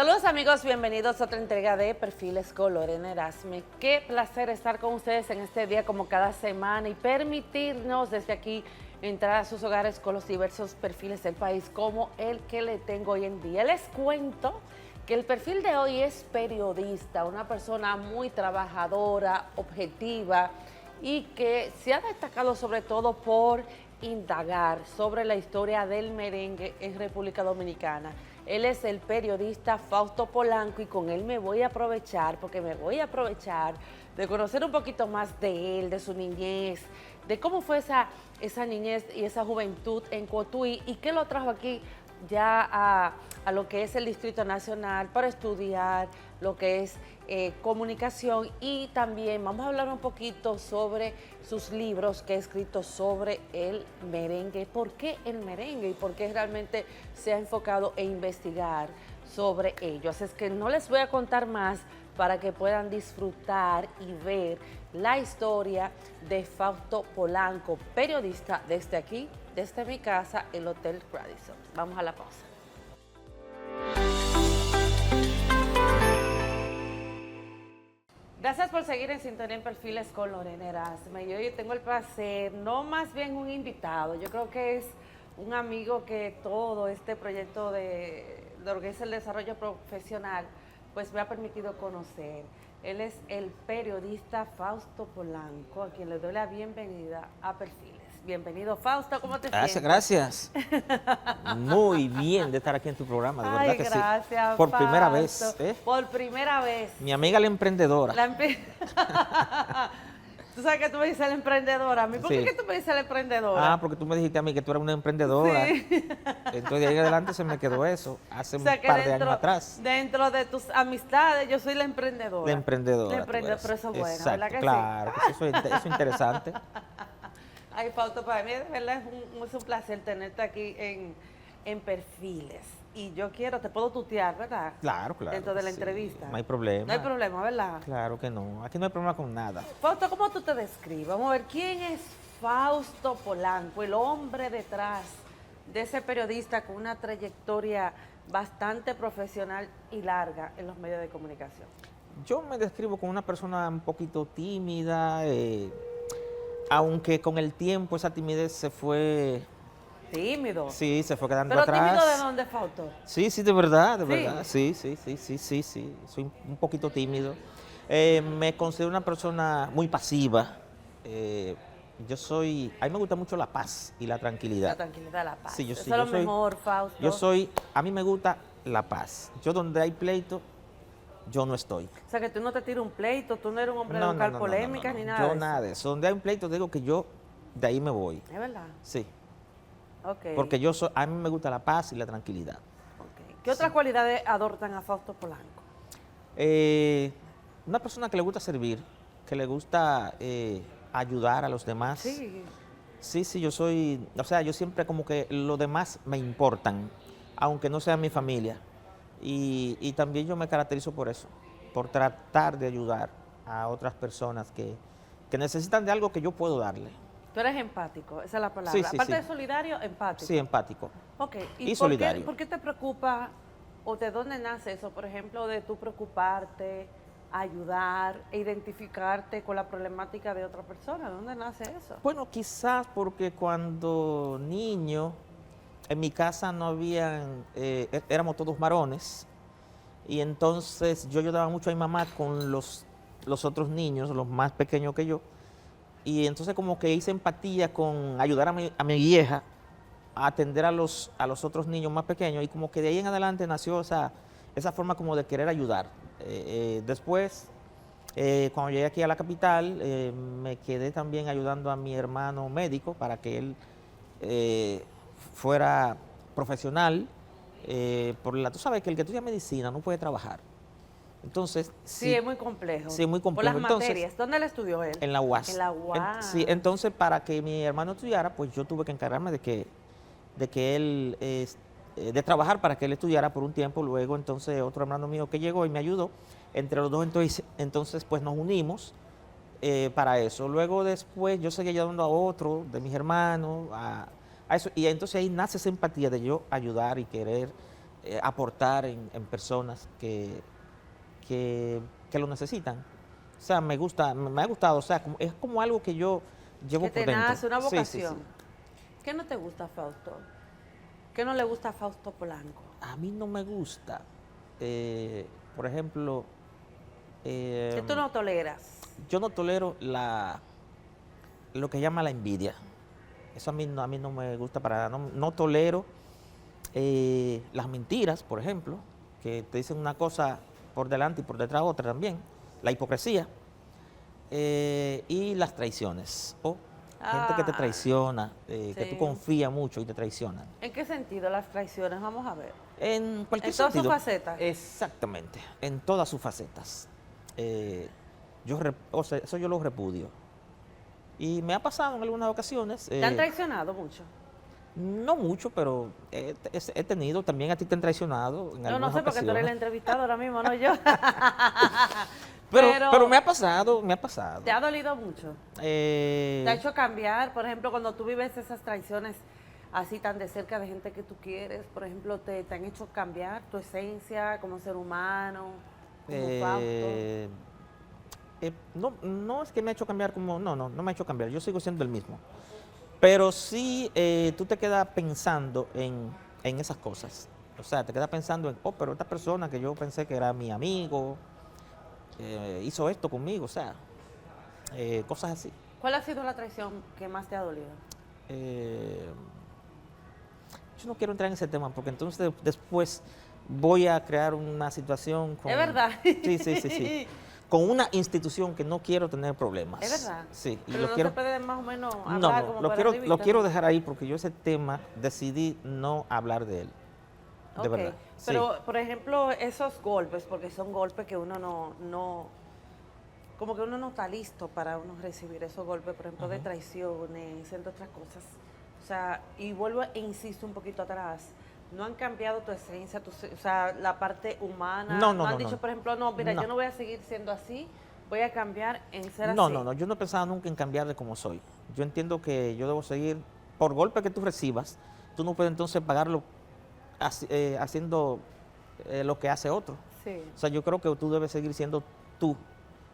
Saludos amigos, bienvenidos a otra entrega de Perfiles con Lorena Erasme. Qué placer estar con ustedes en este día como cada semana y permitirnos desde aquí entrar a sus hogares con los diversos perfiles del país como el que le tengo hoy en día. Les cuento que el perfil de hoy es periodista, una persona muy trabajadora, objetiva y que se ha destacado sobre todo por indagar sobre la historia del merengue en República Dominicana. Él es el periodista Fausto Polanco y con él me voy a aprovechar, de conocer un poquito más de él, de su niñez, de cómo fue esa niñez y esa juventud en Cotuí y qué lo trajo aquí ya a lo que es el Distrito Nacional para estudiar lo que es comunicación, y también vamos a hablar un poquito sobre sus libros que ha escrito sobre el merengue, por qué el merengue y por qué realmente se ha enfocado en investigar sobre ello. Así es que no les voy a contar más para que puedan disfrutar y ver la historia de Fausto Polanco, periodista desde aquí, desde mi casa, el Hotel Radisson. Vamos a la pausa. Gracias por seguir en sintonía en Perfiles con Lorena Erasme. Y hoy tengo el placer, no más bien un invitado, yo creo que es un amigo que todo este proyecto de lo que es el desarrollo profesional, pues me ha permitido conocer. Él es el periodista Fausto Polanco, a quien le doy la bienvenida a Perfiles. Bienvenido, Fausto, ¿cómo te sientes? Gracias. Muy bien de estar aquí en tu programa, de verdad que gracias, sí. Por Fausto. primera vez. Por primera vez. Mi amiga la emprendedora. Tú sabes que tú me dices la emprendedora. ¿A mí? ¿Por qué que tú me dices la emprendedora? Porque tú me dijiste a mí que tú eras una emprendedora. Sí. Entonces de ahí en adelante se me quedó eso, hace un par de años atrás. Dentro de tus amistades, yo soy la emprendedora. La emprendedora. La emprendedora, pero eso es bueno, exacto, ¿verdad que claro, sí? Que eso es interesante. Ay, Fausto, para mí de verdad es un placer tenerte aquí en Perfiles. Y yo te puedo tutear, ¿verdad? Claro. Dentro de la entrevista. No hay problema. No hay problema, ¿verdad? Claro que no. Aquí no hay problema con nada. Fausto, ¿cómo tú te describes? Vamos a ver, ¿quién es Fausto Polanco, el hombre detrás de ese periodista con una trayectoria bastante profesional y larga en los medios de comunicación? Yo me describo como una persona un poquito tímida, aunque con el tiempo esa timidez se fue... ¿Tímido? Sí, se fue quedando ¿Pero atrás. ¿Pero tímido de dónde, Fausto? Sí, de verdad, ¿Sí? verdad. Sí. Soy un poquito tímido. Me considero una persona muy pasiva. A mí me gusta mucho la paz y la tranquilidad. La tranquilidad, la paz. Sí, Eso es lo mejor, Fausto. A mí me gusta la paz. Yo donde hay pleito, yo no estoy. O sea, que tú no te tiras un pleito, tú no eres un hombre de buscar polémicas ni nada de eso. Yo nada de eso. Donde hay un pleito, te digo que yo de ahí me voy. ¿Es verdad? Sí. Okay. Porque a mí me gusta la paz y la tranquilidad. Okay. ¿Qué otras cualidades adornan a Fausto Polanco? Una persona que le gusta servir, que le gusta ayudar a los demás. Sí. Sí, yo siempre como que los demás me importan, aunque no sea mi familia. Y también yo me caracterizo por eso, por tratar de ayudar a otras personas que necesitan de algo que yo puedo darle. Tú eres empático, esa es la palabra. Sí, Aparte de solidario, empático. Sí, empático. Ok, y solidario. ¿Por qué te preocupa o de dónde nace eso, por ejemplo, de tú preocuparte, ayudar e identificarte con la problemática de otra persona? ¿De dónde nace eso? Bueno, quizás porque cuando niño, en mi casa no habían, éramos todos varones, y entonces yo ayudaba mucho a mi mamá con los otros niños, los más pequeños que yo, y entonces como que hice empatía con ayudar a mi vieja a atender a los otros niños más pequeños, y como que de ahí en adelante nació esa forma como de querer ayudar. Después, cuando llegué aquí a la capital, me quedé también ayudando a mi hermano médico para que él fuera profesional. Tú sabes que el que estudia medicina no puede trabajar. Entonces, sí, es muy complejo. Sí, es muy complejo. Por las materias. ¿Dónde él estudió él? En la UAS. En la UAS. Sí, entonces para que mi hermano estudiara, pues yo tuve que encargarme de que él, de trabajar para que él estudiara por un tiempo. Luego entonces otro hermano mío que llegó y me ayudó. Entre los dos entonces pues nos unimos para eso. Luego después yo seguí ayudando a otro de mis hermanos, a eso. Y entonces ahí nace esa empatía de yo ayudar y querer aportar en personas que lo necesitan. O sea, me ha gustado, o sea, es como algo que yo llevo Que por te dentro. nace una Sí, sí, vocación. sí. ¿Qué no te gusta, Fausto? ¿Qué no le gusta a Fausto Polanco? A mí no me gusta, por ejemplo, ¿Qué tú no toleras? yo no tolero lo que llama la envidia. Eso a mí no me gusta para nada. No, no tolero las mentiras, por ejemplo, que te dicen una cosa por delante y por detrás otra también. La hipocresía y las traiciones. O gente que te Ah, traiciona, que tú sí. confías mucho y te traicionan. ¿En qué sentido las traiciones? Vamos a ver. En cualquier En todas sus sentido. facetas. Exactamente, en todas sus facetas. O sea, eso yo lo repudio. Y me ha pasado en algunas ocasiones. ¿Te han traicionado mucho? No mucho, pero he tenido, también a ti te han traicionado en No, no algunas sé, porque tú eres la ocasiones. entrevistada ahora mismo, no yo. Pero me ha pasado, me ha pasado. ¿Te ha dolido mucho? ¿Te ha hecho cambiar? Por ejemplo, cuando tú vives esas traiciones así tan de cerca de gente que tú quieres, por ejemplo, ¿te han hecho cambiar tu esencia como ser humano, como Fausto? No, no es que me ha hecho cambiar no me ha hecho cambiar, yo sigo siendo el mismo. Pero sí tú te quedas pensando en esas cosas. O sea, te quedas pensando en, oh, pero esta persona que yo pensé que era mi amigo, hizo esto conmigo, o sea, cosas así. ¿Cuál ha sido la traición que más te ha dolido? Eh, yo no quiero entrar en ese tema porque entonces después voy a crear una situación con... ¿Es verdad? Sí, sí, sí, sí. Con una institución que no quiero tener problemas. ¿Es verdad? Sí, y Pero lo no quiero... se puede más o menos No, hablar no, como lo para quiero, arribita, lo quiero ¿no? dejar ahí porque yo ese tema decidí no hablar de él. De Ok, verdad. Sí. pero por ejemplo, esos golpes, porque son golpes que uno como que uno no está listo para uno recibir esos golpes, por ejemplo, de traiciones, entre otras cosas. O sea, y vuelvo e insisto un poquito atrás, no han cambiado tu esencia, o sea, la parte humana. No, no, han no, dicho, no. por ejemplo, no, mira, No. yo no voy a seguir siendo así, voy a cambiar en ser No, así. no, no, yo no he pensado nunca en cambiar de como soy. Yo entiendo que yo debo seguir, por golpe que tú recibas, tú no puedes entonces pagarlo haciendo lo que hace otro. Sí. O sea, yo creo que tú debes seguir siendo tú,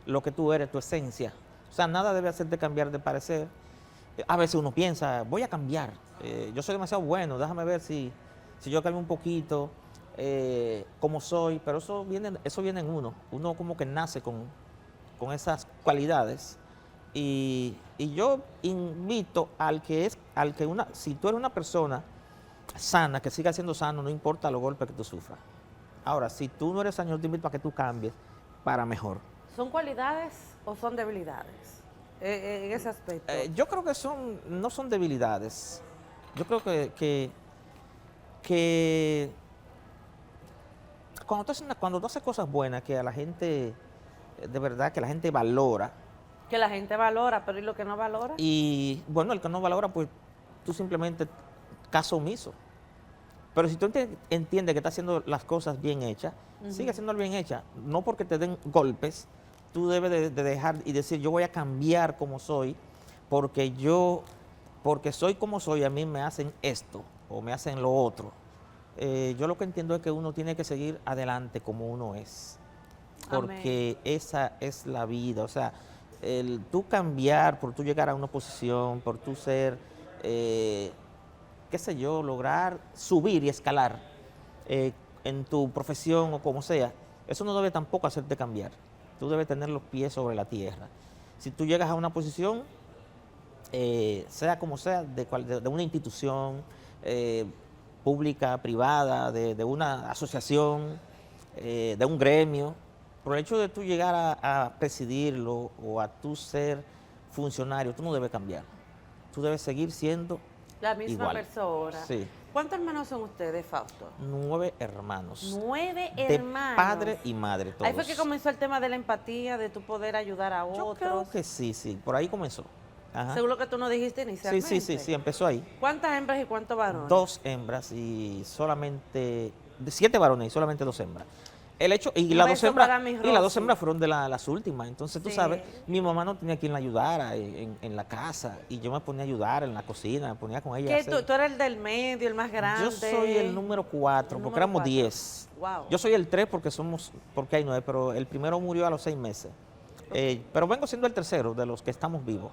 lo que tú eres, tu esencia. O sea, nada debe hacerte cambiar de parecer. A veces uno piensa, voy a cambiar, yo soy demasiado bueno, déjame ver si yo cambio un poquito, como soy, pero eso viene en uno. Uno como que nace con esas cualidades. Y yo invito si tú eres una persona sana, que siga siendo sano, no importa los golpes que tú sufras. Ahora, si tú no eres sano, yo te invito a que tú cambies para mejor. ¿Son cualidades o son debilidades en ese aspecto? Yo creo que no son debilidades. Yo creo que cuando tú haces cosas buenas que a la gente, de verdad, que la gente valora, Que la gente valora, pero ¿y lo que no valora? y bueno, el que no valora, pues tú simplemente caso omiso. Pero si tú entiendes que estás haciendo las cosas bien hechas, sigue haciéndolo bien hecha. No porque te den golpes, tú debes de dejar y decir, yo voy a cambiar como soy, porque soy como soy, a mí me hacen esto o me hacen lo otro. Yo lo que entiendo es que uno tiene que seguir adelante como uno es, porque esa es la vida. O sea, el tú cambiar por tú llegar a una posición, por tú ser, qué sé yo, lograr subir y escalar en tu profesión o como sea, eso no debe tampoco hacerte cambiar. Tú debes tener los pies sobre la tierra. Si tú llegas a una posición, sea como sea, de una institución pública, privada, de una asociación, de un gremio, por el hecho de tú llegar a presidirlo o a tú ser funcionario, tú no debes cambiar. Tú debes seguir siendo La misma igual. persona. Sí. ¿Cuántos hermanos son ustedes, Fausto? 9 hermanos. 9 De hermanos. padre y madre, todos. Ahí fue que comenzó el tema de la empatía, de tu poder ayudar a Yo otros. creo que sí, por ahí comenzó. Ajá. Según lo que tú nos dijiste Sí, inicialmente. sí, empezó ahí. ¿Cuántas hembras y cuántos varones? 2 hembras y solamente, 7 varones y solamente 2 hembras. El hecho, y Un las dos beso hembras, para mi y las dos Rosy. hembras fueron de las últimas. Entonces, tú Sí. sabes, mi mamá no tenía quien la ayudara en la casa. Y yo me ponía a ayudar en la cocina, me ponía con ella a ¿Qué, hacer. tú eres el del medio, el más grande? Yo soy el número 4, El porque número éramos 4. 10. Wow. Yo soy el 3 porque hay 9, pero el primero murió a los 6 meses. Pero vengo siendo el tercero de los que estamos vivos.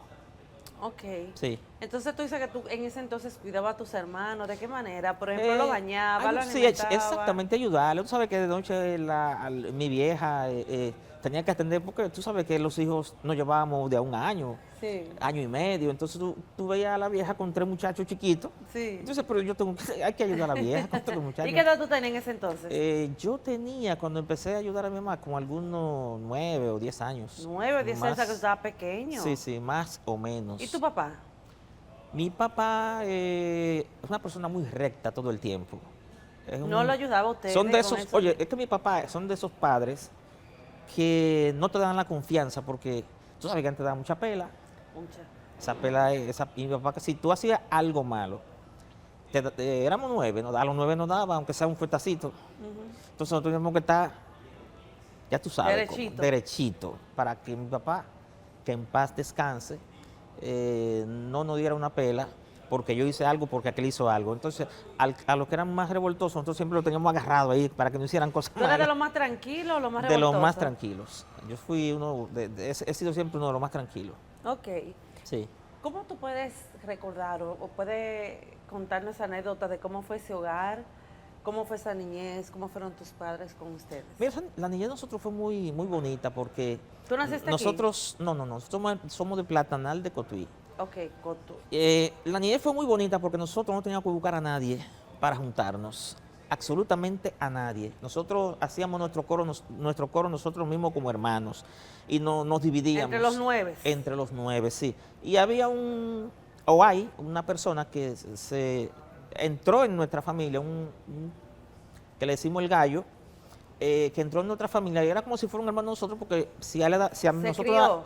Ok. Sí. Entonces tú dices que tú en ese entonces cuidabas a tus hermanos. ¿De qué manera? Por ejemplo, lo bañabas, lo Sí, alimentabas. exactamente, ayudarle. Tú sabes que de noche mi vieja tenía que atender, porque tú sabes que los hijos nos llevábamos de a un año, Sí, año y medio. Entonces tú veías a la vieja con 3 muchachos chiquitos. sí. Entonces, pero hay que ayudar a la vieja con 3 muchachos. ¿Y qué edad tú tenías en ese entonces? Yo tenía, cuando empecé a ayudar a mi mamá, como algunos 9 o 10 años. 9, 10 años, o sea, que Más- estaba pequeño. Sí, sí, más o menos. ¿Y tu papá? Mi papá es una persona muy recta todo el tiempo. ¿No lo ayudaba a usted? Son de esos, oye, es que mi papá son de esos padres que no te dan la confianza porque tú sabes que antes daba mucha pela. Esa pela, y mi papá, que si tú hacías algo malo, éramos 9, a los 9 nos daba, aunque sea un fuetacito. Entonces nosotros teníamos que estar, ya tú sabes, Derechito. derechito, para que mi papá, que en paz descanse, no nos diera una pela porque yo hice algo, porque aquel hizo algo. Entonces, a los que eran más revoltosos, nosotros siempre lo teníamos agarrado ahí para que no hicieran cosas ¿Tú eres de malas. los más tranquilos o los más De los más revoltosos? tranquilos. Yo fui he sido siempre uno de los más tranquilos. Ok. Sí. ¿Cómo tú puedes recordar o puedes contarnos anécdotas de cómo fue ese hogar, cómo fue esa niñez, cómo fueron tus padres con ustedes? Mira, la niñez de nosotros fue muy, muy bonita porque ¿Tú naciste nosotros, no, nosotros somos de Platanal de Cotuí. aquí? Ok, Coto. La niñez fue muy bonita porque nosotros no teníamos que buscar a nadie para juntarnos, absolutamente a nadie. Nosotros hacíamos nuestro coro nosotros mismos como hermanos y nos dividíamos. Entre los 9. Entre los 9, sí. Y había hay una persona que se entró en nuestra familia, que le decimos el gallo, que entró en nuestra familia y era como si fuera un hermano de nosotros, porque si a nosotros crió.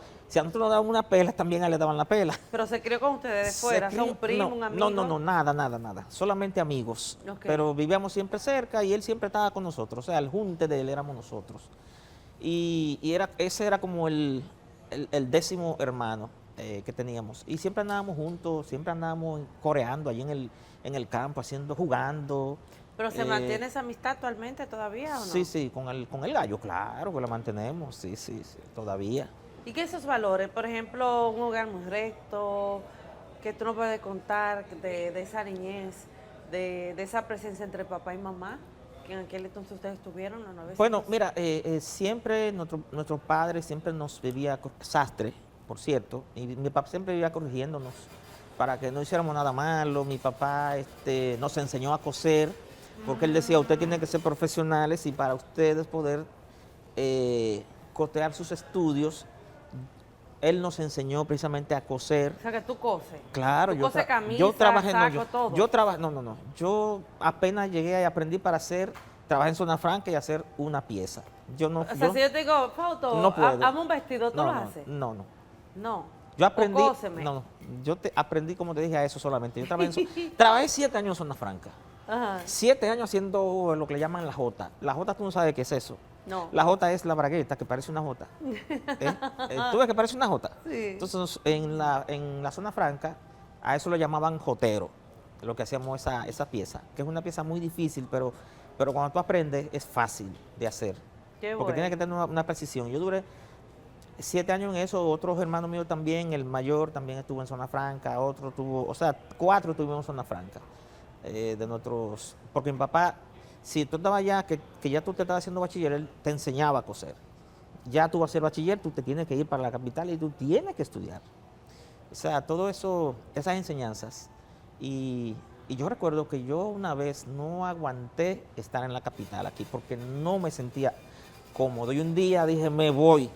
nos daban una pela, también a él le daban la pela. Pero se crió con ustedes de Se fuera, crió- son un primo, no, un amigo. No, nada. Solamente amigos. Ok. Pero vivíamos siempre cerca y él siempre estaba con nosotros. O sea, el junte de él éramos nosotros. Y ese era como el 10º hermano que teníamos. Y siempre andábamos juntos, siempre andábamos coreando allí en el campo, jugando. ¿Pero se mantiene esa amistad actualmente todavía o no? Sí, con el gallo, claro que la mantenemos, sí, todavía. ¿Y qué esos valores? Por ejemplo, un hogar muy recto, que tú no puedes contar de esa niñez, de esa presencia entre papá y mamá, que en aquel entonces ustedes tuvieron, ¿o no? Bueno, mira, siempre nuestro padre siempre nos vivía sastre, por cierto, y mi papá siempre vivía corrigiéndonos para que no hiciéramos nada malo. Mi papá nos enseñó a coser, porque él decía, ustedes tienen que ser profesionales y para ustedes poder costear sus estudios, él nos enseñó precisamente a coser. O sea, que tú coses. Claro, Tú coses camisa, yo trabajé, saco, todo. no. Yo apenas llegué y aprendí trabajé en Zona Franca y hacer una pieza. O sea, si yo te digo, Fausto, No puedo. hazme un vestido, ¿tú lo haces? No. No. Yo aprendí, O cóseme. aprendí, como te dije, a eso solamente. Yo trabajé 7 años en Zona Franca. Ajá. 7 años haciendo lo que le llaman la jota. La jota tú no sabes qué es eso. No. La jota es la bragueta, que parece una jota. ¿Tú ves que parece una jota? Sí. Entonces, en la Zona Franca, a eso lo llamaban jotero, lo que hacíamos esa pieza, que es una pieza muy difícil, pero cuando tú aprendes es fácil de hacer. Qué Porque bueno. tiene que tener una precisión. Yo duré 7 años en eso, otros hermanos míos también, el mayor también estuvo en Zona Franca, otro tuvo, o sea, 4 tuvimos en Zona Franca, de nuestros, porque mi papá, si tú estabas allá, que ya tú te estabas haciendo bachiller, él te enseñaba a coser. Ya tú vas a ser bachiller, tú te tienes que ir para la capital y tú tienes que estudiar. O sea, todo eso, esas enseñanzas. Y yo recuerdo que yo una vez no aguanté estar en la capital aquí porque no me sentía cómodo. Y un día dije, me voy.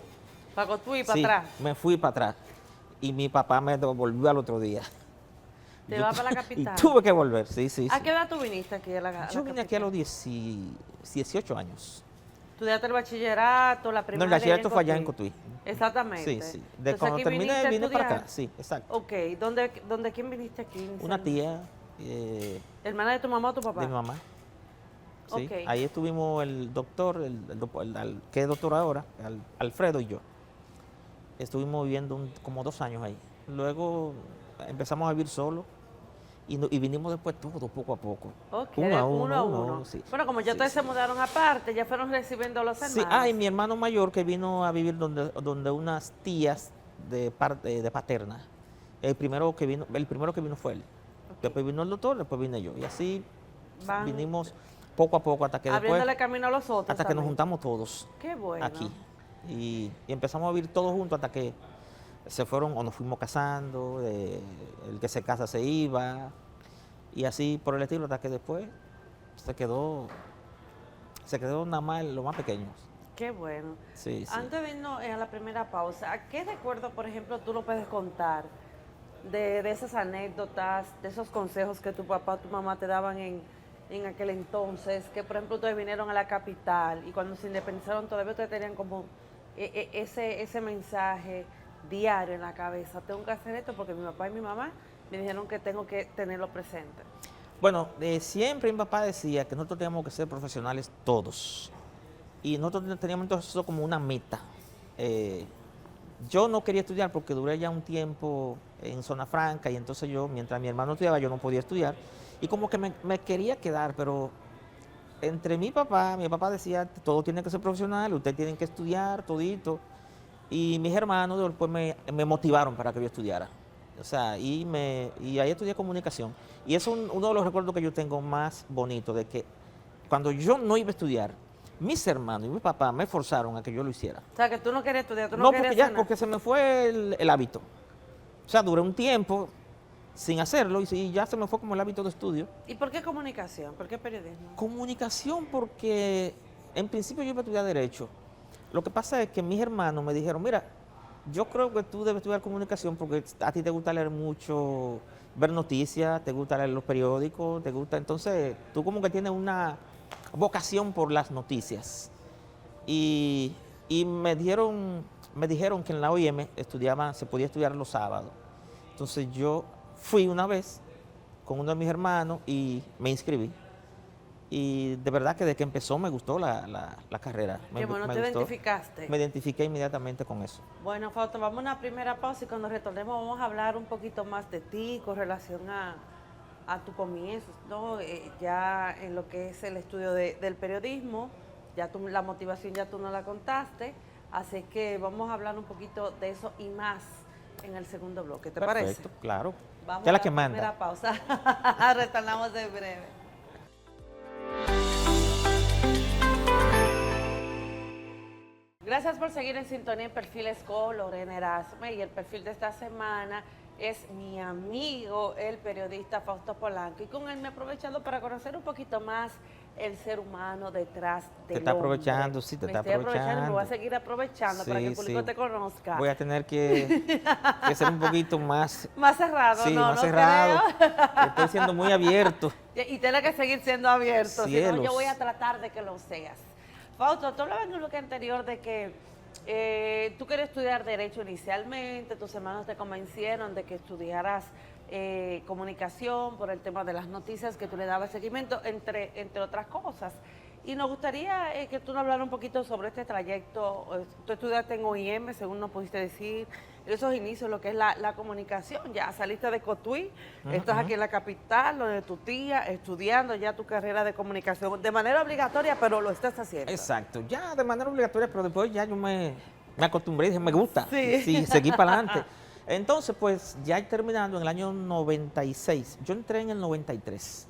Para Cotuí, para Sí, atrás. me fui para atrás. Y mi papá me devolvió al otro día. Te vas para la capital. Y tuve que volver, sí. ¿A qué edad tú viniste aquí a la Yo vine aquí a capital? los 18 años. Estudiaste el bachillerato, la No, primaria. el bachillerato fue allá en Cotuí. Exactamente. Sí. De Entonces, cuando aquí terminé, viniste a vine para acá. estudiar. Sí, exacto. Ok, ¿dónde quién viniste aquí? Una tía ¿Hermana de tu mamá o tu papá? de mi mamá. Sí. Ok. Ahí estuvimos el doctor, que es doctor ahora, Alfredo y yo. Estuvimos viviendo como 2 años ahí. Luego empezamos a vivir solos y vinimos después todos poco a poco. Ok, Uno a uno uno, a uno a uno. uno, sí. Bueno, como ya Sí, ustedes se sí. mudaron aparte, ya fueron recibiendo los Sí, hermanos. y mi hermano mayor que vino a vivir donde unas tías de parte de paterna. El primero que vino fue él. Ok. Después vino el doctor, después vine yo. Y así Van vinimos poco a poco hasta que después, abriéndole camino a los otros hasta que nos también. juntamos todos Qué bueno. aquí. Y empezamos a vivir todos juntos hasta que se fueron o nos fuimos casando, el que se casa se iba, y así por el estilo, hasta que después se quedó nada más los más pequeños. Qué bueno. Sí, sí. Antes de irnos a la primera pausa, ¿qué recuerdo, por ejemplo, tú nos puedes contar de esas anécdotas, de esos consejos que tu papá o tu mamá te daban en aquel entonces? Que, por ejemplo, ustedes vinieron a la capital y cuando se independizaron todavía ustedes tenían como ese mensaje diario en la cabeza. Tengo que hacer esto porque mi papá y mi mamá me dijeron que tengo que tenerlo presente. Bueno, siempre mi papá decía que nosotros teníamos que ser profesionales todos. Y nosotros teníamos entonces eso como una meta. Yo no quería estudiar porque duré ya un tiempo en zona franca y entonces yo, mientras mi hermano estudiaba, yo no podía estudiar. Y como que me quería quedar, pero entre mi papá decía, todo tiene que ser profesional, ustedes tienen que estudiar todito. Y mis hermanos después me motivaron para que yo estudiara. O sea, y ahí estudié comunicación. Y es uno de los recuerdos que yo tengo más bonitos, de que cuando yo no iba a estudiar, mis hermanos y mi papá me forzaron a que yo lo hiciera. O sea, que tú no querías estudiar, tú no No, querías porque ya, hacer nada. porque se me fue el hábito. O sea, duré un tiempo sin hacerlo y sí, ya se me fue como el hábito de estudio. ¿Y por qué comunicación? ¿Por qué periodismo? Comunicación porque en principio yo iba a estudiar Derecho. Lo que pasa es que mis hermanos me dijeron, mira, yo creo que tú debes estudiar comunicación porque a ti te gusta leer mucho, ver noticias, te gusta leer los periódicos, te gusta, entonces tú como que tienes una vocación por las noticias. Y, y me dijeron que en la OIM se podía estudiar los sábados. Entonces yo fui una vez con uno de mis hermanos y me inscribí. Y de verdad que desde que empezó me gustó la carrera. Qué bueno, te gustó. identificaste. Me identifiqué inmediatamente con eso. Bueno, Fausto, vamos a una primera pausa y cuando retornemos vamos a hablar un poquito más de ti con relación a tu comienzo, ¿no? Ya en lo que es el estudio del periodismo, ya la motivación ya tú nos la contaste, así que vamos a hablar un poquito de eso y más en el segundo bloque, ¿te parece? Perfecto, claro. Vamos Ya a la la que manda. primera pausa, retornamos en breve. Gracias por seguir en sintonía en Perfiles con Lorena Erasme y el perfil de esta semana es mi amigo, el periodista Fausto Polanco, y con él me he aprovechado para conocer un poquito más el ser humano detrás del Te está hombre. aprovechando, sí, te Me está estoy aprovechando y me voy a aprovechando. seguir aprovechando para que el Sí, público sí. te conozca. Voy a tener que ser un poquito más, Más cerrado, sí, no, más no cerrado. creo. Estoy siendo muy abierto. Y tiene que seguir siendo abierto, si no Cielos. yo voy a tratar de que lo seas. Fausto, tú hablabas en el bloque anterior de que tú querías estudiar Derecho inicialmente, tus hermanos te convencieron de que estudiaras comunicación por el tema de las noticias que tú le dabas seguimiento, entre otras cosas. Y nos gustaría que tú nos hablaras un poquito sobre este trayecto. Tú estudiaste en OIM, según nos pudiste decir, esos inicios, lo que es la comunicación. Ya saliste de Cotuí, estás aquí en la capital, donde tu tía, estudiando ya tu carrera de comunicación de manera obligatoria, pero lo estás haciendo. Exacto, ya de manera obligatoria, pero después ya yo me acostumbré y dije, me gusta. Sí. Sí, seguí para adelante. Entonces, pues ya terminando en el año 96, yo entré en el 93.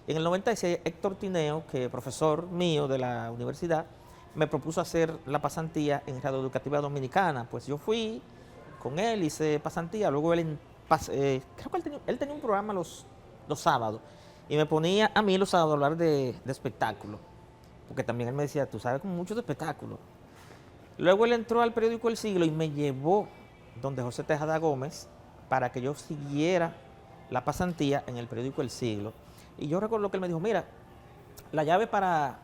En el 96, Héctor Tineo, que es profesor mío de la universidad, me propuso hacer la pasantía en Radio Educativa Dominicana. Pues yo fui con él, hice pasantía, luego creo que él tenía un programa los sábados y me ponía a mí los sábados a hablar de espectáculos, porque también él me decía, tú sabes como mucho de espectáculos. Luego él entró al periódico El Siglo y me llevó donde José Tejada Gómez para que yo siguiera la pasantía en el periódico El Siglo. Y yo recuerdo que él me dijo, mira, la llave para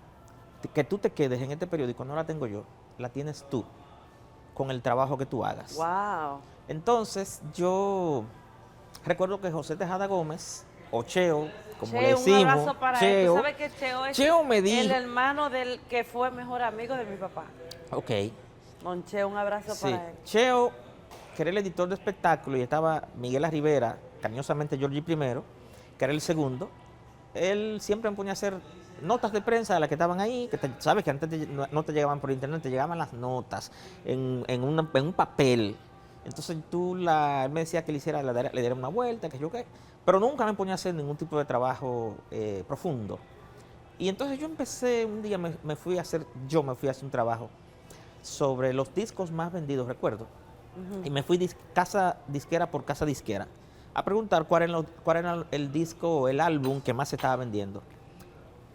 que tú te quedes en este periódico no la tengo yo, la tienes tú, con el trabajo que tú hagas. Wow. Entonces yo recuerdo que José Tejada Gómez, o Cheo, como le Cheo, un decimos. abrazo para él. ¿Tú sabes que Cheo es Cheo me dijo, el hermano del que fue mejor amigo de mi papá? ok, Don Cheo, un abrazo sí, para él. Cheo, que era el editor de espectáculo, y estaba Miguel Rivera, cariñosamente Georgie primero, que era el segundo. Él siempre me ponía a hacer notas de prensa de las que estaban ahí, que sabes que antes no te llegaban por internet, te llegaban las notas en un papel. Entonces él me decía que le diera una vuelta, que yo qué, pero nunca me ponía a hacer ningún tipo de trabajo profundo. Y entonces yo empecé, un día me fui a hacer un trabajo sobre los discos más vendidos, recuerdo. Y me fui casa disquera por casa disquera a preguntar cuál era el disco o el álbum que más se estaba vendiendo.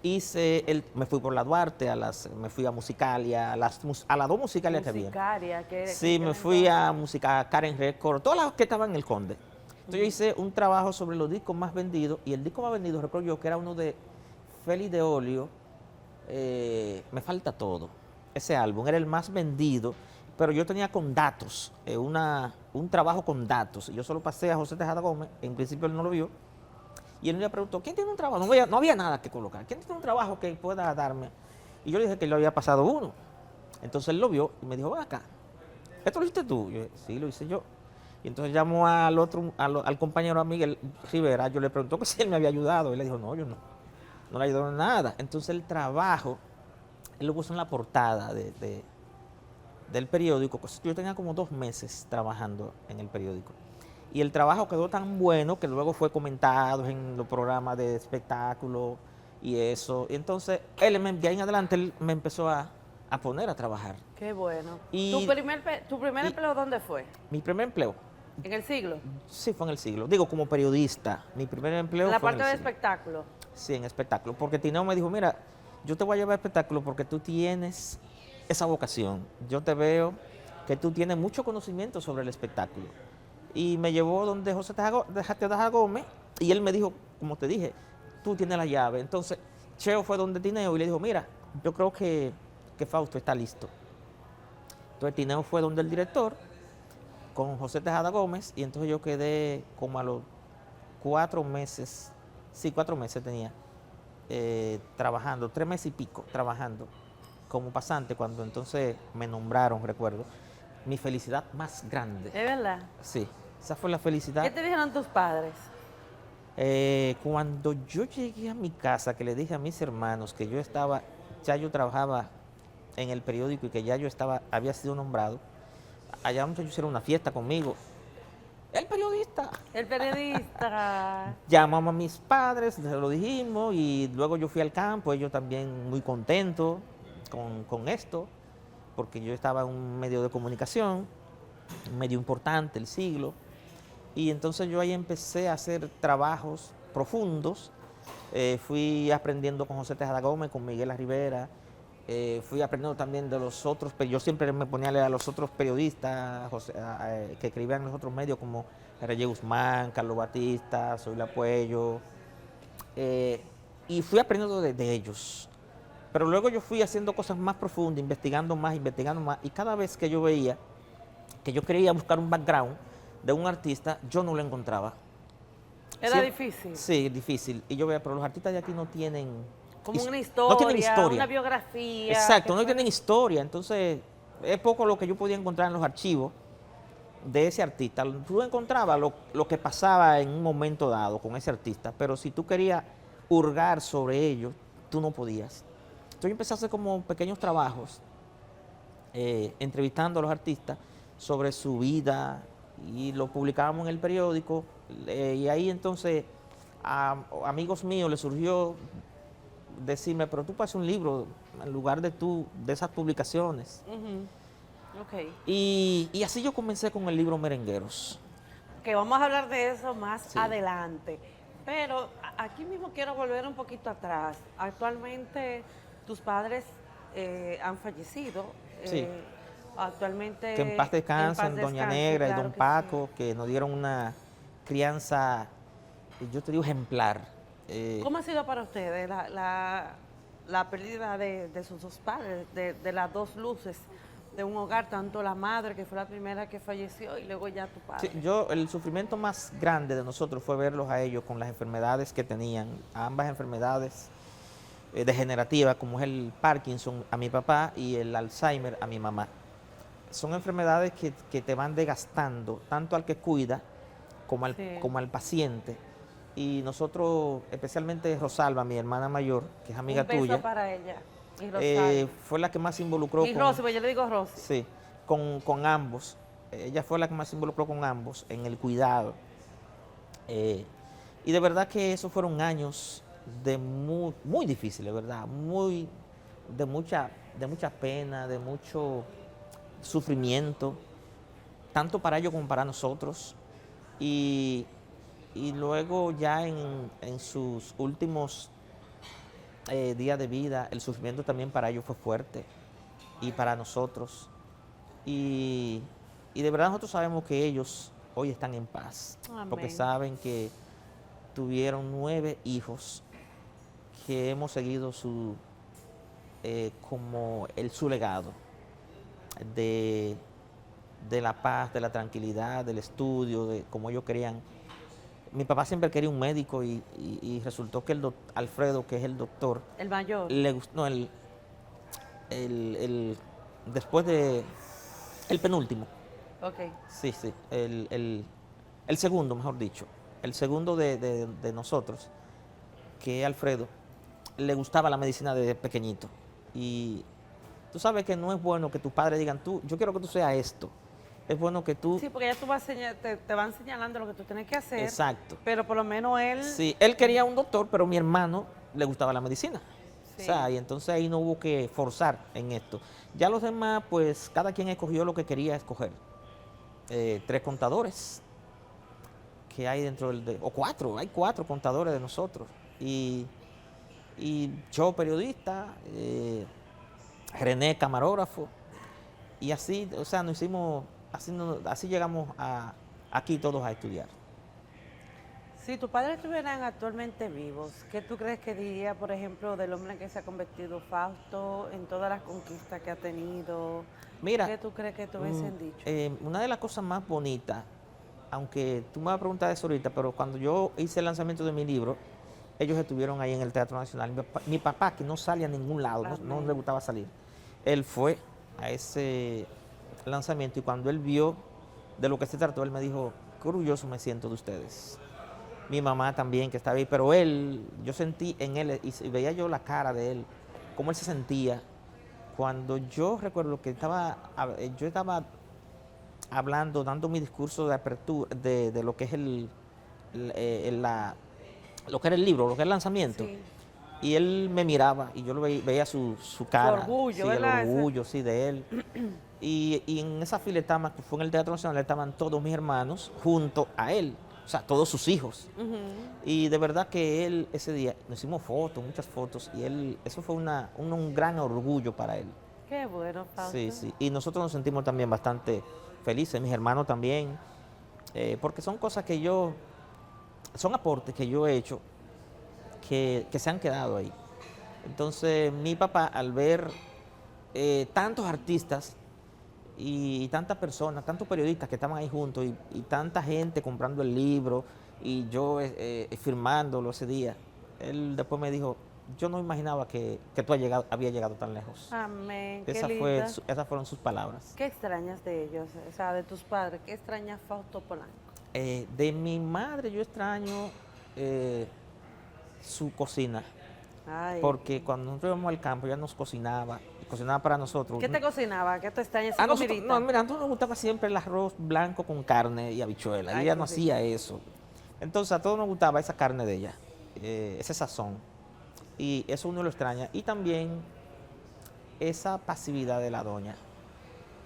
Me fui por la Duarte, me fui a Musicalia, a las dos Musicalias que había. Musicalia, Sí, me fui a Karen Record, todas las que estaban en el Conde. Entonces yo hice un trabajo sobre los discos más vendidos, y el disco más vendido, recuerdo yo, que era uno de Félix de Olio, Me Falta Todo. Ese álbum era el más vendido, pero yo tenía con datos, un trabajo con datos. Yo solo pasé a José Tejada Gómez, en principio él no lo vio, y él me preguntó, ¿quién tiene un trabajo? No había nada que colocar. ¿Quién tiene un trabajo que pueda darme? Y yo le dije que le había pasado uno. Entonces él lo vio y me dijo, ven acá, ¿esto lo hiciste tú? Y yo, sí, lo hice yo. Y entonces llamó al compañero, a Miguel Rivera. Yo le preguntó que si él me había ayudado. Y él le dijo, no, yo no le ayudó en nada. Entonces el trabajo, él lo puso en la portada del periódico. Yo tenía como 2 meses trabajando en el periódico. Y el trabajo quedó tan bueno que luego fue comentado en los programas de espectáculo y eso. Y entonces de ahí en adelante él me empezó a poner a trabajar. Qué bueno. Y, ¿Tu primer empleo dónde fue? Mi primer empleo. ¿En el Siglo? Sí, fue en el Siglo. Digo, como periodista. Mi primer empleo ¿En la fue en parte el de Siglo. espectáculo? Sí, en espectáculo. Porque Tineo me dijo, mira, yo te voy a llevar a espectáculo porque tú tienes esa vocación. Yo te veo que tú tienes mucho conocimiento sobre el espectáculo. Y me llevó donde José Tejada Gómez, y él me dijo, como te dije, tú tienes la llave. Entonces, Cheo fue donde Tineo y le dijo, mira, yo creo que Fausto está listo. Entonces Tineo fue donde el director, con José Tejada Gómez, y entonces yo quedé como a los 4 meses, sí, 4 meses tenía, trabajando, 3 meses y pico trabajando como pasante, cuando entonces me nombraron, recuerdo, mi felicidad más grande. ¿Es verdad? Sí, esa fue la felicidad. ¿Qué te dijeron tus padres? Cuando yo llegué a mi casa, que le dije a mis hermanos que yo trabajaba en el periódico y que ya había sido nombrado, allá muchachos hicieron una fiesta conmigo. El periodista. El periodista. Llamamos a mis padres, se lo dijimos, y luego yo fui al campo, ellos también muy contentos con esto, porque yo estaba en un medio de comunicación, un medio importante, El Siglo, y entonces yo ahí empecé a hacer trabajos profundos. Fui aprendiendo con José Tejada Gómez, con Miguel Rivera, fui aprendiendo también de los otros, pero yo siempre me ponía a leer a los otros periodistas que escribían en los otros medios, como Reyes Guzmán, Carlos Batista, Zoila Puello, y fui aprendiendo de ellos. Pero luego yo fui haciendo cosas más profundas, investigando más, y cada vez que yo veía que yo quería buscar un background de un artista, yo no lo encontraba. ¿Era difícil? Sí, difícil. Y yo veía, pero los artistas de aquí no tienen... Como una historia, no tienen historia, una biografía. Exacto, no tienen historia. Entonces, es poco lo que yo podía encontrar en los archivos de ese artista. Tú encontrabas lo que pasaba en un momento dado con ese artista, pero si tú querías hurgar sobre ello, tú no podías. Entonces yo empecé a hacer como pequeños trabajos, entrevistando a los artistas sobre su vida, y lo publicábamos en el periódico, y ahí entonces a amigos míos les surgió decirme, pero tú puedes hacer un libro en lugar de esas publicaciones. Okay. Y así yo comencé con el libro Merengueros. Que vamos a hablar de eso más Sí. adelante. Pero aquí mismo quiero volver un poquito atrás. Actualmente tus padres han fallecido. Sí. Actualmente... Que en paz descansen, Doña Negra y claro Don que Paco, sí. que nos dieron una crianza, yo te digo, ejemplar. ¿Cómo ha sido para ustedes la pérdida de sus dos padres, de las dos luces de un hogar, tanto la madre, que fue la primera que falleció, y luego ya tu padre. Sí, el sufrimiento más grande de nosotros fue verlos a ellos con las enfermedades que tenían, ambas enfermedades degenerativas, como es el Parkinson a mi papá y el Alzheimer a mi mamá. Son enfermedades que te van desgastando, tanto al que cuida como al paciente. Y nosotros, especialmente Rosalba, mi hermana mayor, que es amiga Un beso tuya, para ella. Y Rosario. fue la que más se involucró Y Rosy, pues yo le digo Rosy. sí, con ambos. Ella fue la que más se involucró con ambos en el cuidado. Y de verdad que esos fueron años de muy difíciles, ¿verdad? De mucha pena, de mucho sufrimiento, tanto para ellos como para nosotros. Y luego ya en sus últimos días de vida, el sufrimiento también para ellos fue fuerte y para nosotros. Y de verdad nosotros sabemos que ellos hoy están en paz, Amén. porque saben que tuvieron 9 hijos que hemos seguido su legado de la paz, de la tranquilidad, del estudio, de como ellos querían. Mi papá siempre quería un médico y resultó que Alfredo, que es el doctor, El mayor. le gustó, no, después de, el penúltimo, Ok. sí, el segundo, mejor dicho, el segundo de nosotros, que es Alfredo, le gustaba la medicina desde pequeñito. Y tú sabes que no es bueno que tus padres digan, yo quiero que tú seas esto. Es bueno que tú... Sí, porque ya tú vas te van señalando lo que tú tienes que hacer. Exacto. Pero por lo menos él... Sí, él quería un doctor, pero mi hermano le gustaba la medicina. Sí. O sea, y entonces ahí no hubo que forzar en esto. Ya los demás, pues cada quien escogió lo que quería escoger. 3 contadores que hay dentro o 4, hay 4 contadores de nosotros. Y yo periodista, René camarógrafo. Y así, o sea, nos hicimos, así llegamos aquí todos a estudiar. Si tus padres estuvieran actualmente vivos, ¿qué tú crees que diría, por ejemplo, del hombre en que se ha convertido Fausto, en todas las conquistas que ha tenido? Mira, ¿Qué tú crees que te hubiesen dicho? una de las cosas más bonitas, aunque tú me vas a preguntar eso ahorita, pero cuando yo hice el lanzamiento de mi libro, ellos estuvieron ahí en el Teatro Nacional. Mi papá, que no salía a ningún lado, no le gustaba salir, él fue a ese lanzamiento y cuando él vio de lo que se trató, él me dijo, qué orgulloso me siento de ustedes. Mi mamá también, que estaba ahí, pero yo sentí en él, y veía yo la cara de él, cómo él se sentía. Cuando yo recuerdo que yo estaba hablando, dando mi discurso de apertura, de lo que es lo que era el libro, lo que era el lanzamiento, Sí. y él me miraba y yo veía su cara, Su orgullo, sí, ¿verdad? el orgullo, sí, de él. Y en esa filetama que fue en el Teatro Nacional estaban todos mis hermanos junto a él, o sea, todos sus hijos. Y de verdad que él ese día, nos hicimos fotos, muchas fotos, y eso fue un gran orgullo para él. Qué bueno, Fausto. Sí, sí. Y nosotros nos sentimos también bastante felices, mis hermanos también, porque son cosas son aportes que yo he hecho que se han quedado ahí. Entonces, mi papá, al ver tantos artistas y tantas personas, tantos periodistas que estaban ahí juntos y tanta gente comprando el libro y yo firmándolo ese día, él después me dijo, yo no imaginaba que tú habías llegado tan lejos. Amén. Qué Esas fueron sus palabras. ¿Qué extrañas de ellos? O sea, de tus padres. ¿Qué extraña Fausto Polanco? De mi madre yo extraño su cocina. Ay. Porque cuando nosotros íbamos al campo, ella nos cocinaba para nosotros. ¿Qué te cocinaba? ¿Qué te extrañas? A nosotros nos gustaba siempre el arroz blanco con carne y habichuela. Y ella no hacía eso. Entonces a todos nos gustaba esa carne de ella, ese sazón. Y eso uno lo extraña. Y también esa pasividad de la doña.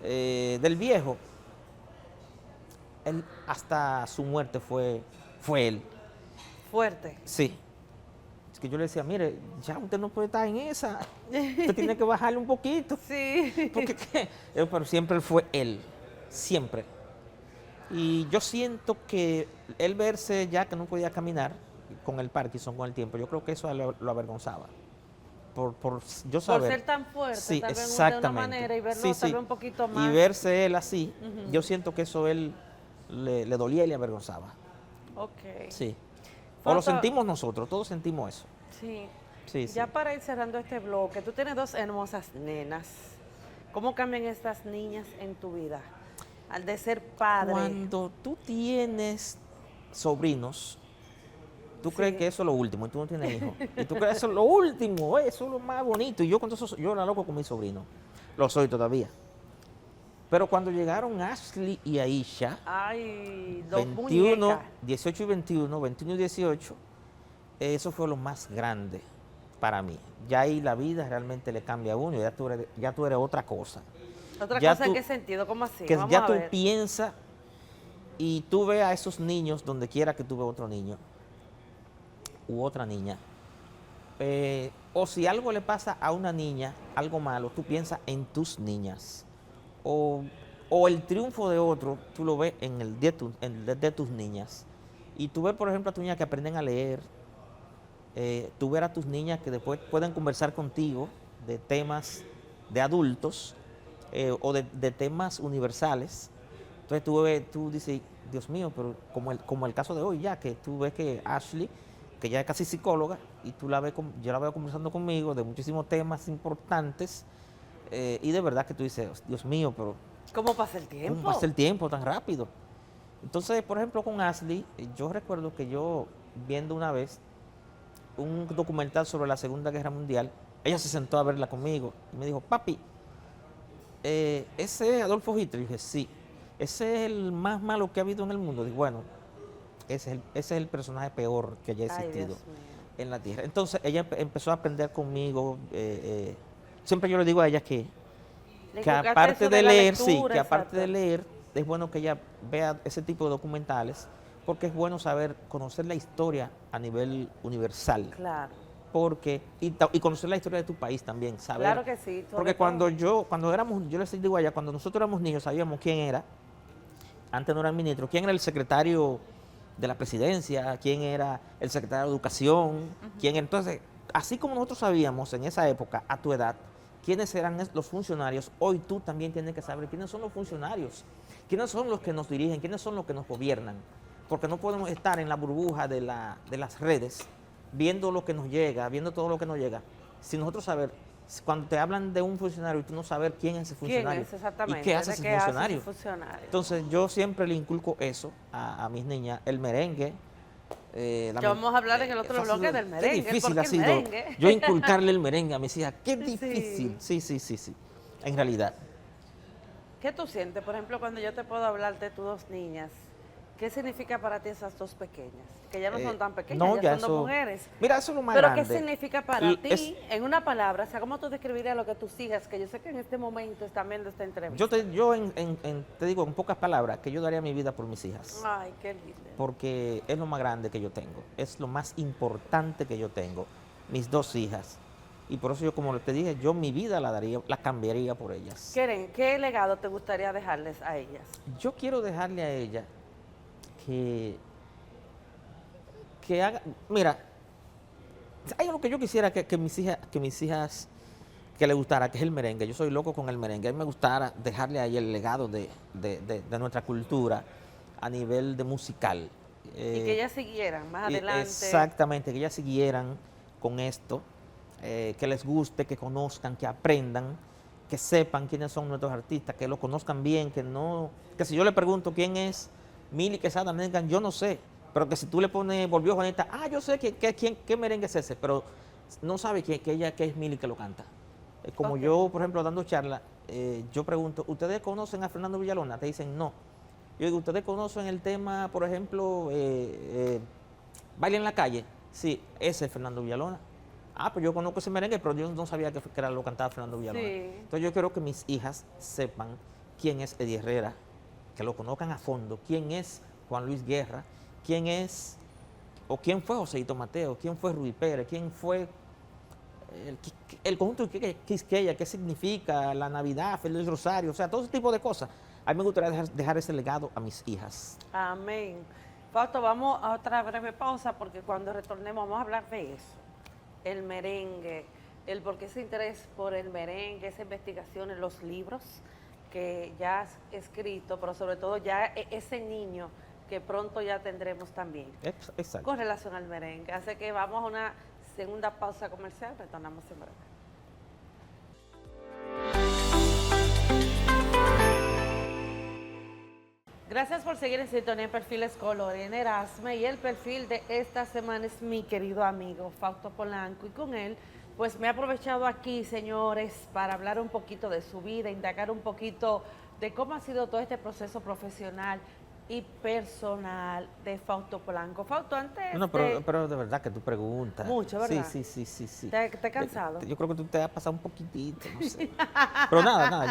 Del viejo, él hasta su muerte fue él. Fuerte. Sí. Es que yo le decía, mire, ya usted no puede estar en esa. Usted tiene que bajarle un poquito. Sí. Porque, pero siempre fue él. Siempre. Y yo siento que él verse ya que no podía caminar con el Parkinson con el tiempo, yo creo que eso lo avergonzaba. por yo Por saber. ser tan fuerte, Sí, tal vez de una exactamente. manera y verlo Sí, tal sí. vez un poquito Y más. verse él así, yo siento que eso él le dolía y le avergonzaba. Ok. Sí. O lo Fausto, sentimos nosotros, todos sentimos eso. sí. Sí, sí. Ya para ir cerrando este bloque, tú tienes dos hermosas nenas. ¿Cómo cambian estas niñas en tu vida? Al de ser padre. Cuando tú tienes sobrinos, tú crees Sí. que eso es lo último y tú no tienes hijos. Y tú crees que eso es lo último, eso es lo más bonito. Y yo con eso, yo era loco con mis sobrinos. Lo soy todavía. Pero cuando llegaron Ashley y Aisha, Ay, dos 21, muñecas. 18 y 21, 21 y 18, eso fue lo más grande para mí. Ya ahí la vida realmente le cambia a uno, ya tú eres otra cosa. Otra Ya cosa, ¿en tú- qué sentido? ¿Cómo así? Que Vamos ya a tú ver. piensas y tú ves a esos niños donde quiera que tú veas otro niño u otra niña. O si algo le pasa a una niña, algo malo, tú piensas en tus niñas. O, o el triunfo de otro, tú lo ves en el de tus niñas. Y tú ves, por ejemplo, a tus niñas que aprenden a leer, tú ver a tus niñas que después pueden conversar contigo de temas de adultos o de temas universales. Entonces tú dices, Dios mío, pero como el caso de hoy ya, que tú ves que Ashley, que ya es casi psicóloga, y tú la ves, yo la veo conversando conmigo de muchísimos temas importantes, y de verdad que tú dices, Dios mío, pero ¿Cómo pasa el ¿cómo tiempo? pasa el tiempo tan rápido? Entonces, por ejemplo, con Ashley, yo recuerdo que yo viendo una vez un documental sobre la Segunda Guerra Mundial, ella se sentó a verla conmigo y me dijo, papi, ese es Adolfo Hitler. Y dije, sí, ese es el más malo que ha habido en el mundo. Dije, bueno, ese es el personaje peor que haya Ay, existido Dios mío. en la Tierra. Entonces ella empezó a aprender conmigo. Siempre yo le digo a ella Le que inculcaste aparte eso de la leer, sí, lectura, que aparte de exacto. leer, es bueno que ella vea ese tipo de documentales, porque es bueno saber, conocer la historia a nivel universal. Claro. Y conocer la historia de tu país también, saber. Claro que sí. sobre Porque todo. cuando éramos, yo les digo allá, cuando nosotros éramos niños sabíamos quién era, antes no era el ministro, quién era el secretario de la presidencia, quién era el secretario de educación, entonces, así como nosotros sabíamos en esa época, a tu edad, quiénes eran los funcionarios, hoy tú también tienes que saber quiénes son los funcionarios, quiénes son los que nos dirigen, quiénes son los que nos gobiernan, porque no podemos estar en la burbuja de las redes, viendo lo que nos llega, viendo todo lo que nos llega, sin nosotros saber, cuando te hablan de un funcionario y tú no saber quién es ese ¿Quién funcionario es exactamente? y qué hace ¿De ese qué hace funcionario. ese funcionario? Entonces yo siempre le inculco eso a mis niñas, el merengue. Ya vamos a hablar en el otro bloque del merengue. Qué difícil ¿Por ha qué el sido merengue? yo inculcarle el merengue a mis hijas. Qué Sí. difícil. Sí, sí, sí, sí. En realidad. ¿Qué tú sientes, por ejemplo, cuando yo te puedo hablar de tus dos niñas? ¿Qué significa para ti esas dos pequeñas? Que ya no son tan pequeñas, no, ya ya son dos mujeres. Mira, eso es lo más Pero grande. ¿qué significa para L- ti, es- en una palabra? O sea, ¿cómo tú describirías lo que tus hijas, que yo sé que en este momento están viendo esta entrevista? Te digo en pocas palabras que yo daría mi vida por mis hijas. Ay, qué lindo. Porque es lo más grande que yo tengo. Es lo más importante que yo tengo. Mis dos hijas. Y por eso yo, como te dije, yo mi vida la cambiaría por ellas. ¿Qué legado te gustaría dejarles a ellas? Yo quiero dejarle a ella que haga, mira, hay algo que yo quisiera que mis hijas, que le gustara, que es el merengue. Yo soy loco con el merengue. A mí me gustara dejarle a ella el legado de nuestra cultura a nivel de musical. Y que ellas siguieran más Y adelante. exactamente, que ellas siguieran con esto, que les guste, que conozcan, que aprendan, que sepan quiénes son nuestros artistas, que lo conozcan bien, que si yo le pregunto quién es Mili Quesada, me digan, yo no sé, pero que si tú le pones Volvió Juanita, yo sé qué merengue es ese, pero no sabe que es Mili que lo canta. Como Ok. yo, por ejemplo, dando charla, yo pregunto, ¿ustedes conocen a Fernando Villalona? Te dicen no. Yo digo, ¿ustedes conocen el tema, por ejemplo, Baile en la Calle? Sí, ese es Fernando Villalona. Pues yo conozco ese merengue, pero yo no sabía que era lo cantaba Fernando Villalona. Sí. Entonces yo quiero que mis hijas sepan quién es Eddie Herrera, que lo conozcan a fondo, quién es Juan Luis Guerra, quién fue Joséito Mateo, quién fue Rubí Pérez, quién fue el conjunto de Quisqueya, qué significa la Navidad, Feliz Rosario, o sea, todo ese tipo de cosas. A mí me gustaría dejar ese legado a mis hijas. Amén. Fausto, vamos a otra breve pausa porque cuando retornemos vamos a hablar de eso. El merengue, el por qué ese interés por el merengue, esa investigación en los libros que ya has escrito, pero sobre todo ya ese niño que pronto ya tendremos también Exacto. con relación al merengue. Así que vamos a una segunda pausa comercial, retornamos en breve. Gracias por seguir en sintonía en Perfiles con Lorena Erasme, y el perfil de esta semana es mi querido amigo Fausto Polanco, y con él pues me he aprovechado aquí, señores, para hablar un poquito de su vida, indagar un poquito de cómo ha sido todo este proceso profesional y personal de Fausto Polanco. Fausto, antes No, pero de verdad que tú preguntas. Mucho, ¿verdad? Sí. ¿Te cansado? Yo creo que tú te has pasado un poquitito, no sé. Pero nada,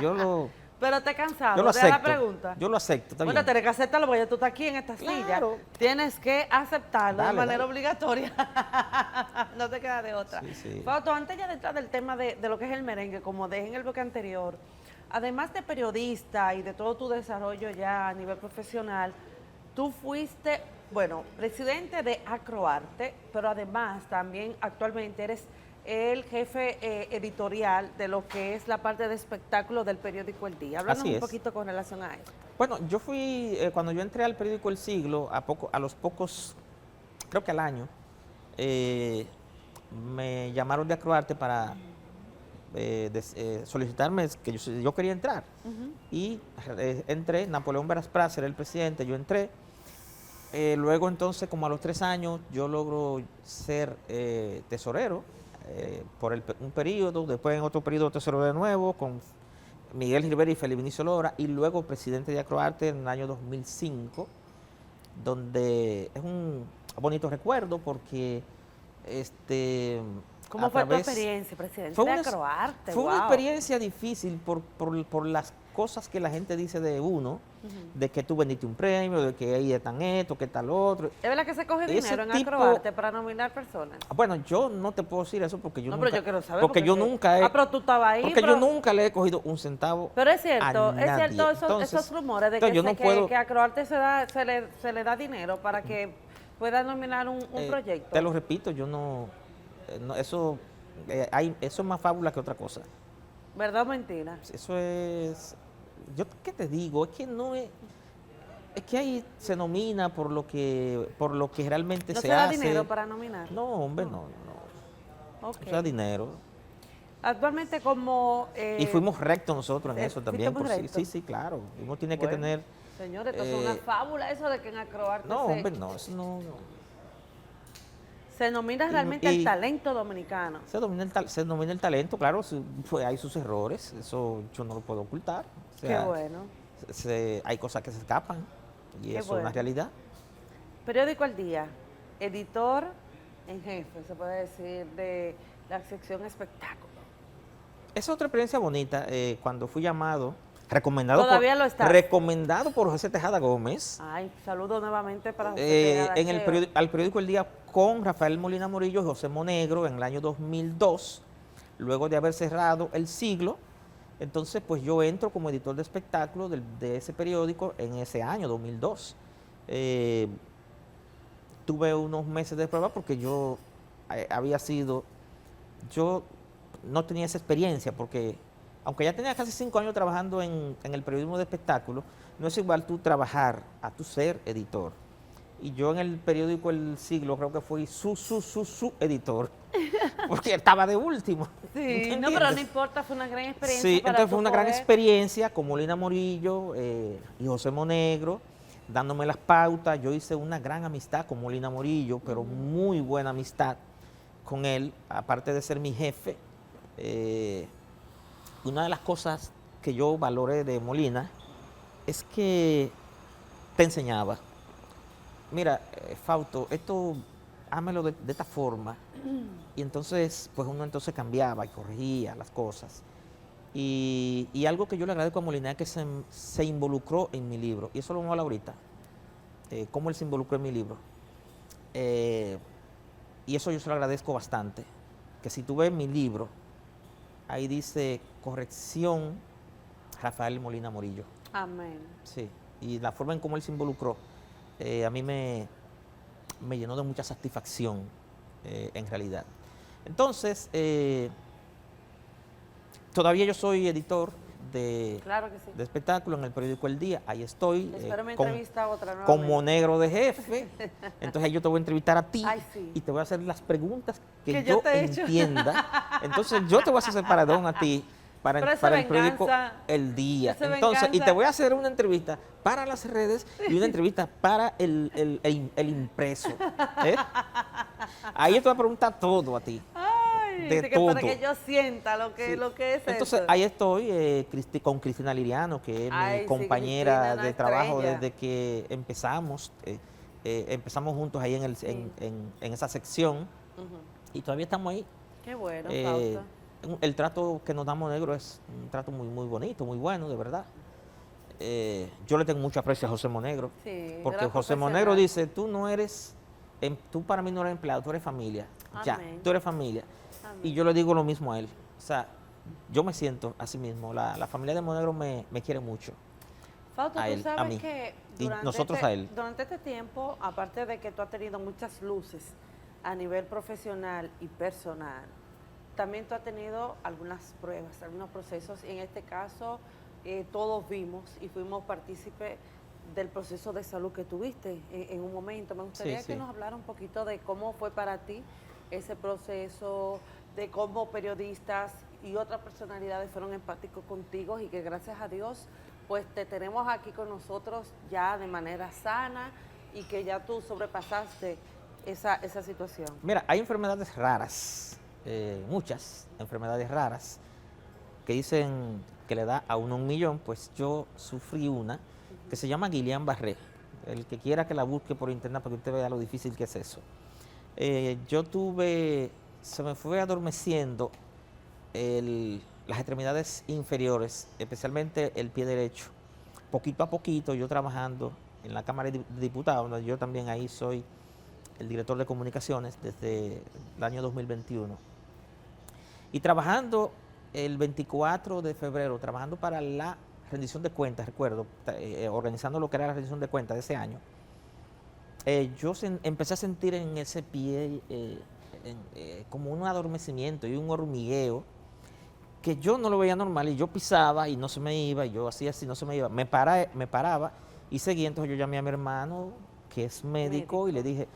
Pero te cansado yo lo de acepto. la pregunta. Yo lo acepto, está Bueno, bien. tienes que aceptarlo porque ya tú estás aquí en esta Claro. silla. Tienes que aceptarlo de Dale, manera dale. obligatoria. No te queda de otra. Sí. Fausto, antes ya de entrar del tema de lo que es el merengue, como dejé en el bloque anterior, además de periodista y de todo tu desarrollo ya a nivel profesional, tú fuiste, bueno, presidente de Acroarte, pero además también actualmente eres el jefe editorial de lo que es la parte de espectáculo del periódico El Día. Háblanos Así un es. poquito con relación a esto. Bueno, yo fui, cuando yo entré al periódico El Siglo, a los pocos, creo que al año, me llamaron de Acroarte para solicitarme que yo quería entrar. Y entré, Napoleón Verasprás era el presidente, yo entré. Luego entonces, como a los 3 años, yo logro ser tesorero por un periodo, después en otro periodo tesorero de nuevo, con Miguel Rivera y Felipe Vinicio Lora, y luego presidente de Acroarte en el año 2005, donde es un bonito recuerdo porque ¿Cómo fue tu experiencia, presidente de Acroarte? Fue una Wow. experiencia difícil por las cosas que la gente dice de uno, de que tú vendiste un premio, de que ahí están esto, que tal otro. ¿Es verdad que se coge Ese dinero en tipo- Acroarte para nominar personas? Bueno, yo no te puedo decir eso porque yo No, nunca, pero yo quiero saber. porque yo nunca he, pero tú estabas ahí. porque pero, yo nunca le he cogido un centavo. pero es cierto, a nadie. esos rumores de entonces yo no puedo- que a Acroarte se le da dinero para que pueda nominar un proyecto. Te lo repito, yo no, eso es más fábula que otra cosa. ¿Verdad o mentira? Eso es, yo qué te digo, es que no es que ahí se nomina por lo que realmente ¿No se se da hace. dinero para nominar? No, hombre, no. Ok. O sea, dinero. Actualmente como... Y fuimos rectos nosotros en eso ¿fuiste también. muy recto? Sí, claro. Uno tiene que Bueno, tener. Señores, esto es una eh, fábula eso de que en Acroarte No, hombre, no, eso no. se nomina realmente el talento dominicano. Se domina el talento, claro, hay sus errores, eso yo no lo puedo ocultar. O sea, Qué bueno. hay cosas que se escapan y Qué eso es bueno. una realidad. Periódico Al Día, editor en jefe, se puede decir, de la sección espectáculo. Es otra experiencia bonita, cuando fui llamado, recomendado ¿Todavía lo estás? recomendado por José Tejada Gómez, Ay, saludo nuevamente para José Tejada, al periódico El Día con Rafael Molina Morillo y José Monegro en el año 2002, luego de haber cerrado El Siglo. Entonces, pues yo entro como editor de espectáculo de ese periódico en ese año, 2002. Tuve unos meses de prueba porque yo no tenía esa experiencia, porque aunque ya tenía casi 5 años trabajando en el periodismo de espectáculo, no es igual tú trabajar a tu ser editor. Y yo en el periódico El Siglo creo que fui su editor, porque estaba de último. Sí, no, ¿entiendes? pero no importa, fue una gran experiencia. Sí, para entonces tú fue una gran poder- experiencia con Molina Morillo y José Monegro, dándome las pautas. Yo hice una gran amistad con Molina Morillo, pero muy buena amistad con él, aparte de ser mi jefe. Una de las cosas que yo valoré de Molina es que te enseñaba. Mira, Fausto, esto hámelo de esta forma. Y entonces, pues uno entonces cambiaba y corregía las cosas. Y algo que yo le agradezco a Molina es que se involucró en mi libro. Y eso lo vamos a hablar ahorita. Cómo él se involucró en mi libro. Y eso yo se lo agradezco bastante. Que si tú ves mi libro, ahí dice corrección Rafael Molina Morillo. Amén. Sí. Y la forma en cómo él se involucró, a mí me llenó de mucha satisfacción, en realidad. Entonces, todavía yo soy editor de, Claro que sí. de espectáculo en el periódico El Día. Ahí estoy. Espero mi entrevista otra nuevamente. Como negro de jefe. Entonces ahí yo te voy a entrevistar a ti. Ay, sí. Y te voy a hacer las preguntas que yo yo te he hecho. entienda. Entonces yo te voy a hacer separadón a ti Pero esa para el periódico venganza, El Día. esa Entonces, y venganza. te voy a hacer una entrevista para las redes y una entrevista para el impreso. ¿eh? Ahí yo te voy a preguntar todo a ti. Ay, de dice que para todo. que yo sienta lo que, Sí. lo que es Entonces eso. ahí estoy con Cristina Liriano, que es Ay, mi sí, compañera Cristina, una de trabajo estrella. desde que empezamos. Empezamos juntos ahí Sí. en esa sección Ujú. y todavía estamos ahí. Qué bueno, Eh, Fausto. el trato que nos damos negro es un trato muy, muy bonito, muy bueno, de verdad. Yo le tengo mucho aprecio a José Monegro, Sí, porque gran José profesional. Monegro dice, tú para mí no eres empleado, tú eres familia. Ya, Amén. tú eres familia. Amén. Y yo le digo lo mismo a él. O sea, yo me siento así mismo. La familia de Monegro me quiere mucho. Fausto, a tú él, a sabes mí. que Y nosotros a él. durante este tiempo, aparte de que tú has tenido muchas luces a nivel profesional y personal, también tú has tenido algunas pruebas, algunos procesos, y en este caso todos vimos y fuimos partícipes del proceso de salud que tuviste en un momento. Me gustaría Sí, que sí. nos hablara un poquito de cómo fue para ti ese proceso, de cómo periodistas y otras personalidades fueron empáticos contigo y que gracias a Dios pues te tenemos aquí con nosotros ya de manera sana y que ya tú sobrepasaste esa situación. Mira, hay enfermedades raras, muchas enfermedades raras, que dicen que le da a uno 1.000.000, pues yo sufrí una que se llama Guillain-Barré. El que quiera que la busque por internet para que usted vea lo difícil que es eso. Se me fue adormeciendo las extremidades inferiores, especialmente el pie derecho. Poquito a poquito, yo trabajando en la Cámara de Diputados, donde yo también ahí soy el director de comunicaciones desde el año 2021. Y trabajando el 24 de febrero, trabajando para la rendición de cuentas, recuerdo, organizando lo que era la rendición de cuentas de ese año, empecé a sentir en ese pie como un adormecimiento y un hormigueo que yo no lo veía normal, y yo pisaba y no se me iba, y yo hacía así, no se me iba, me paraba y seguía. Entonces yo llamé a mi hermano, que es médico, y le dije,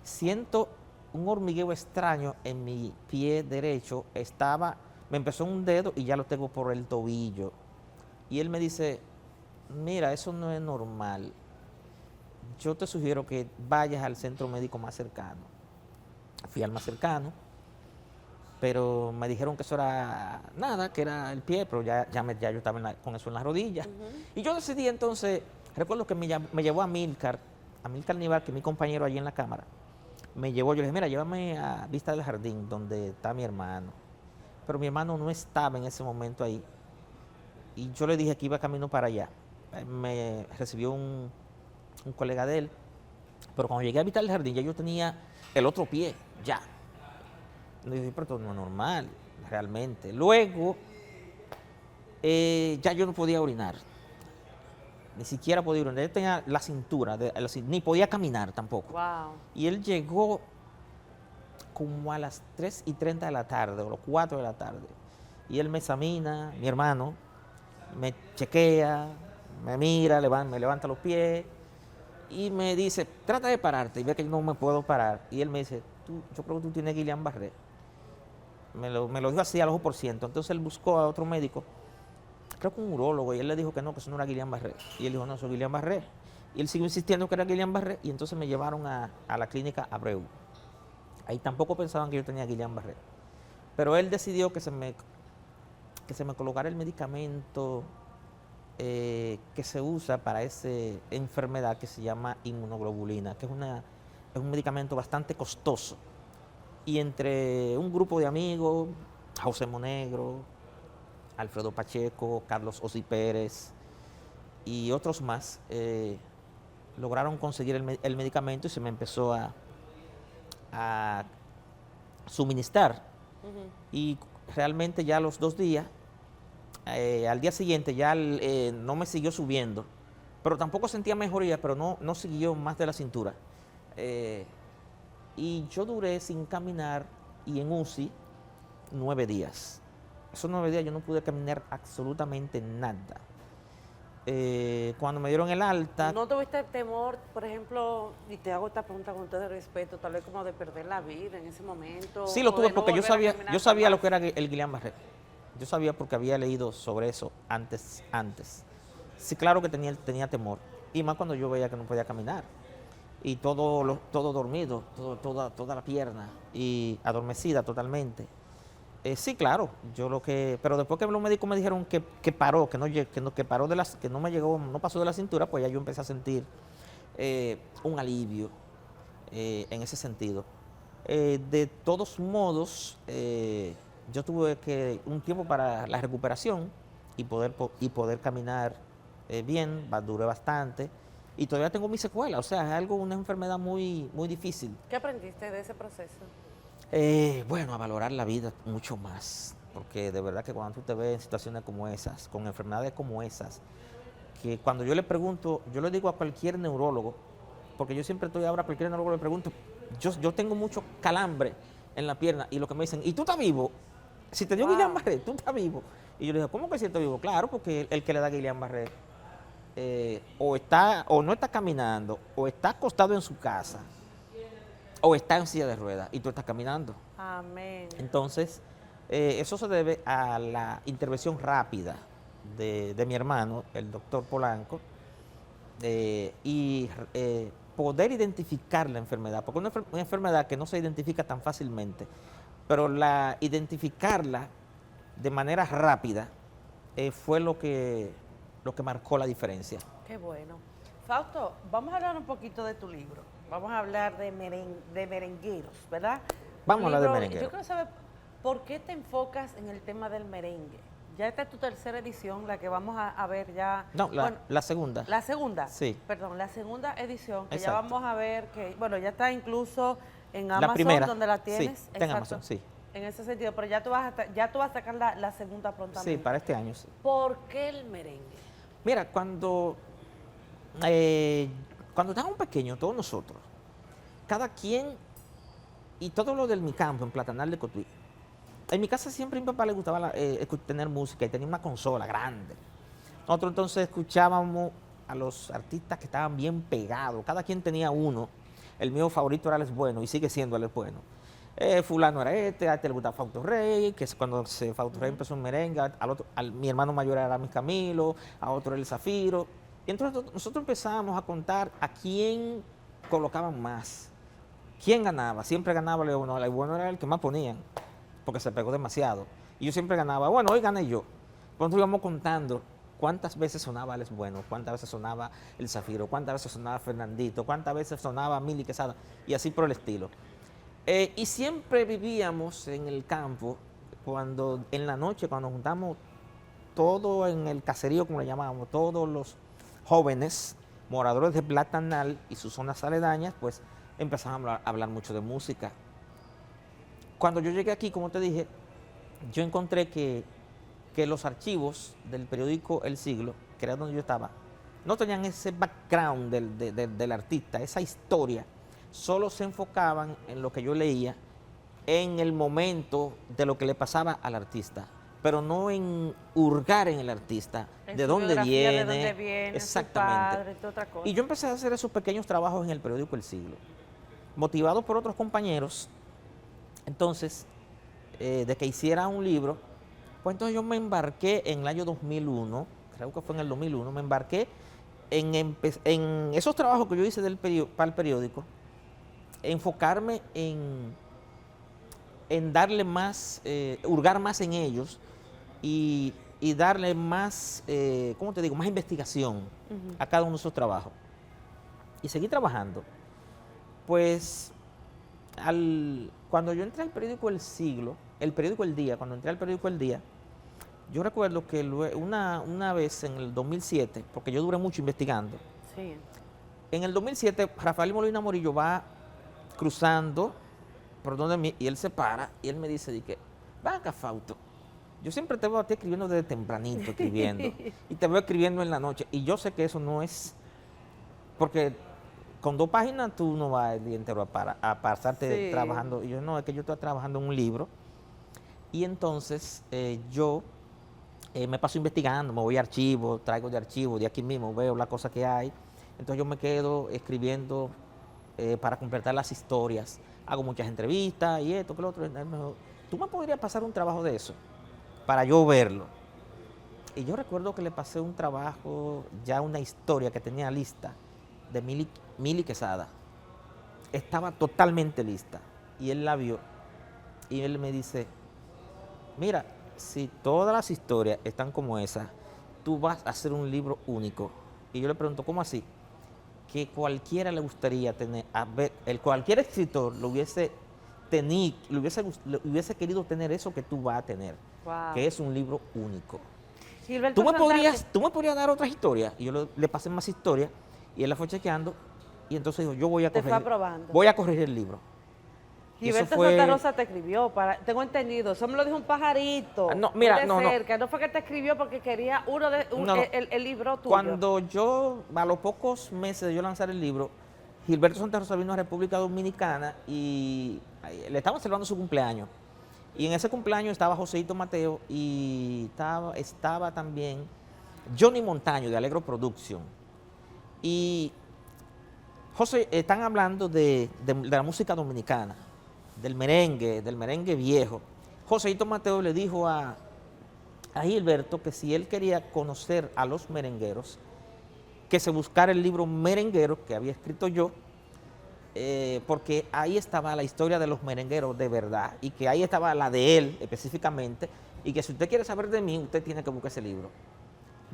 siento un hormigueo extraño en mi pie derecho, me empezó en un dedo y ya lo tengo por el tobillo. Y él me dice, mira, eso no es normal, yo te sugiero que vayas al centro médico más cercano. Fui al más cercano, pero me dijeron que eso era nada, que era el pie, pero ya yo estaba con eso en las rodillas. Y yo decidí entonces, recuerdo que me llevó a Milcar Nival, que es mi compañero allí en la cámara, me llevó, yo le dije, mira, llévame a Vista del Jardín, donde está mi hermano. Pero mi hermano no estaba en ese momento ahí, y yo le dije que iba camino para allá. Me recibió un colega de él, pero cuando llegué a Vista del Jardín ya yo tenía el otro pie, ya. Y dije, pero esto no es normal, realmente. Luego, ya yo no podía orinar, ni siquiera podía orinar. Yo tenía la cintura, ni podía caminar tampoco. Wow. Y él llegó como a las 3:30 de la tarde, o las 4 de la tarde. Y él me examina, mi hermano, me chequea, me mira, me levanta los pies y me dice, trata de pararte, y ve que yo no me puedo parar. Y él me dice, yo creo que tú tienes Guillain-Barré. Me lo dijo así al ojo por ciento. Entonces él buscó a otro médico, creo que un urólogo, y él le dijo que no, que eso no era Guillain-Barré. Y él dijo, no, eso es Guillain-Barré. Y él siguió insistiendo que era Guillain-Barré, y entonces me llevaron a la clínica Abreu. Ahí tampoco pensaban que yo tenía Guillain-Barré. Pero él decidió que se me colocara el medicamento que se usa para esa enfermedad que se llama inmunoglobulina, que es un medicamento bastante costoso. Y entre un grupo de amigos, José Monegro, Alfredo Pacheco, Carlos Osi Pérez y otros más, lograron conseguir el medicamento y se me empezó a suministrar. Y realmente ya a los 2 días, al día siguiente ya no me siguió subiendo, pero tampoco sentía mejoría, pero no siguió más de la cintura. Y yo duré sin caminar y en UCI 9 días. esos 9 días yo no pude caminar absolutamente nada. Cuando me dieron el alta, ¿No tuviste temor, por ejemplo, y te hago esta pregunta con todo el respeto, tal vez como de perder la vida en ese momento? sí lo o tuve de no porque yo volver a sabía, caminar yo sabía lo jamás? que era el Guillain-Barré. Yo sabía porque había leído sobre eso antes. Sí, claro que tenía temor. Y más cuando yo veía que no podía caminar. Y todo dormido, toda la pierna y adormecida totalmente. Sí, claro, pero después que los médicos me dijeron que paró, que paró que no me llegó, no pasó de la cintura, pues ya yo empecé a sentir un alivio en ese sentido. De todos modos, yo tuve un tiempo para la recuperación y poder caminar bien, duré bastante. Y todavía tengo mi secuela, o sea, es una enfermedad muy, muy difícil. ¿Qué aprendiste de ese proceso? Bueno, a valorar la vida mucho más, porque de verdad que cuando tú te ves en situaciones como esas, con enfermedades como esas, que cuando yo le pregunto, yo le digo a cualquier neurólogo, porque yo siempre estoy ahora a cualquier neurólogo le pregunto, yo tengo mucho calambre en la pierna y lo que me dicen, ¿y tú estás vivo? Si te dio Wow. Guillain-Barré, tú estás vivo. Y yo le digo, ¿cómo que si estoy vivo? Claro, porque el que le da Guillain-Barré o no está caminando, o está acostado en su casa, o está en silla de ruedas y tú estás caminando. Amén. Entonces, eso se debe a la intervención rápida de mi hermano, el doctor Polanco, y poder identificar la enfermedad, porque una enfermedad que no se identifica tan fácilmente, pero identificarla de manera rápida fue lo que marcó la diferencia. Qué bueno. Fausto, vamos a hablar un poquito de tu libro. Vamos a hablar de merengueros, ¿verdad? Vamos a hablar de Libro, merenguero. Yo quiero saber por qué te enfocas en el tema del merengue. Ya esta es tu tercera edición, la que vamos a ver ya. No, Bueno, la segunda. la segunda. Sí. Perdón, la segunda edición, que ya Exacto. vamos a ver que, bueno, ya está incluso en Amazon, La primera, donde la sí, tienes. está en Amazon, sí. En ese sentido, pero ya tú vas a sacar la segunda prontamente. Sí, para este año, sí. ¿Por qué el merengue? Mira, cuando estábamos pequeños, todos nosotros, cada quien, y todo lo de mi campo, en Platanal de Cotuí, en mi casa siempre a mi papá le gustaba tener música y tenía una consola grande. Nosotros entonces escuchábamos a los artistas que estaban bien pegados, cada quien tenía uno. El mío favorito era Alex Bueno y sigue siendo Alex Bueno. Fulano era a este le gustaba Fausto Rey, que es cuando Fausto Rey empezó en merengue, mi hermano mayor era Aramis Camilo, a otro era el Zafiro. Y entonces nosotros empezamos a contar a quién colocaban más, quién ganaba. Siempre ganaba Alex Bueno. Alex Bueno era el que más ponían, porque se pegó demasiado. Y yo siempre ganaba, bueno, hoy gané yo. Entonces íbamos contando cuántas veces sonaba Alex Bueno, cuántas veces sonaba el Zafiro, cuántas veces sonaba Fernandito, cuántas veces sonaba Mili Quesada, y así por el estilo. Y siempre vivíamos en el campo, en la noche, cuando juntamos todo en el caserío, como le llamábamos, todos los jóvenes moradores de Platanal y sus zonas aledañas, pues empezamos a hablar mucho de música. Cuando yo llegué aquí, como te dije, yo encontré que los archivos del periódico El Siglo, que era donde yo estaba, no tenían ese background del artista, esa historia. Solo se enfocaban en lo que yo leía, en el momento de lo que le pasaba al artista, pero no en hurgar en el artista, de dónde viene, exactamente. Su padre, otra cosa. Y yo empecé a hacer esos pequeños trabajos en el periódico El Siglo, motivados por otros compañeros. Entonces, de que hiciera un libro, pues entonces yo me embarqué en el año 2001, creo que fue en el 2001, me embarqué en esos trabajos que yo hice para el periódico, enfocarme en darle más, hurgar más en ellos y darle más, ¿cómo te digo?, más investigación a cada uno de esos trabajos. Y seguí trabajando. Pues, cuando yo entré al periódico El Siglo, el periódico El Día, cuando entré al periódico El Día, yo recuerdo que una vez en el 2007, porque yo duré mucho investigando, sí. En el 2007 Rafael Molina Morillo va cruzando por donde mí y él se para y él me dice, va acá, Fausto, yo siempre te veo a ti escribiendo desde tempranito, escribiendo, y te veo escribiendo en la noche, y yo sé que eso no es, porque con 2 páginas tú no vas el día entero a pasarte Sí. trabajando. Y yo no, es que yo estoy trabajando en un libro Y entonces yo me paso investigando, me voy a archivos, traigo de archivos, de aquí mismo veo la cosa que hay. Entonces yo me quedo escribiendo para completar las historias. Hago muchas entrevistas y esto, que lo otro. Él me dijo, ¿tú me podrías pasar un trabajo de eso para yo verlo? Y yo recuerdo que le pasé un trabajo, ya una historia que tenía lista de Mili Quesada. Estaba totalmente lista y él la vio y él me dice, mira, si todas las historias están como esa, tú vas a hacer un libro único. Y yo le pregunto, ¿cómo así? Que cualquiera le gustaría tener, cualquier escritor lo hubiese tenido, le hubiese querido tener eso que tú vas a tener, Wow. que es un libro único. Gilberto ¿Tú me podrías dar otras historias? Y yo le pasé más historias y él la fue chequeando y entonces dijo, yo Te fue aprobando. voy a corregir el libro. Gilberto Santa Rosa te escribió, tengo entendido, eso me lo dijo un pajarito. No, mira, no. Que no fue que te escribió porque quería el libro tuyo. Cuando yo, a los pocos meses de yo lanzar el libro, Gilberto Santa Rosa vino a República Dominicana y le estaban celebrando su cumpleaños. Y en ese cumpleaños estaba Joséito Mateo y estaba también Johnny Montaño de Alegro Production. Y José, están hablando de la música dominicana, del merengue viejo. Joséito Mateo le dijo a Gilberto que si él quería conocer a los merengueros, que se buscara el libro Merenguero que había escrito yo, porque ahí estaba la historia de los merengueros de verdad y que ahí estaba la de él específicamente y que si usted quiere saber de mí, usted tiene que buscar ese libro.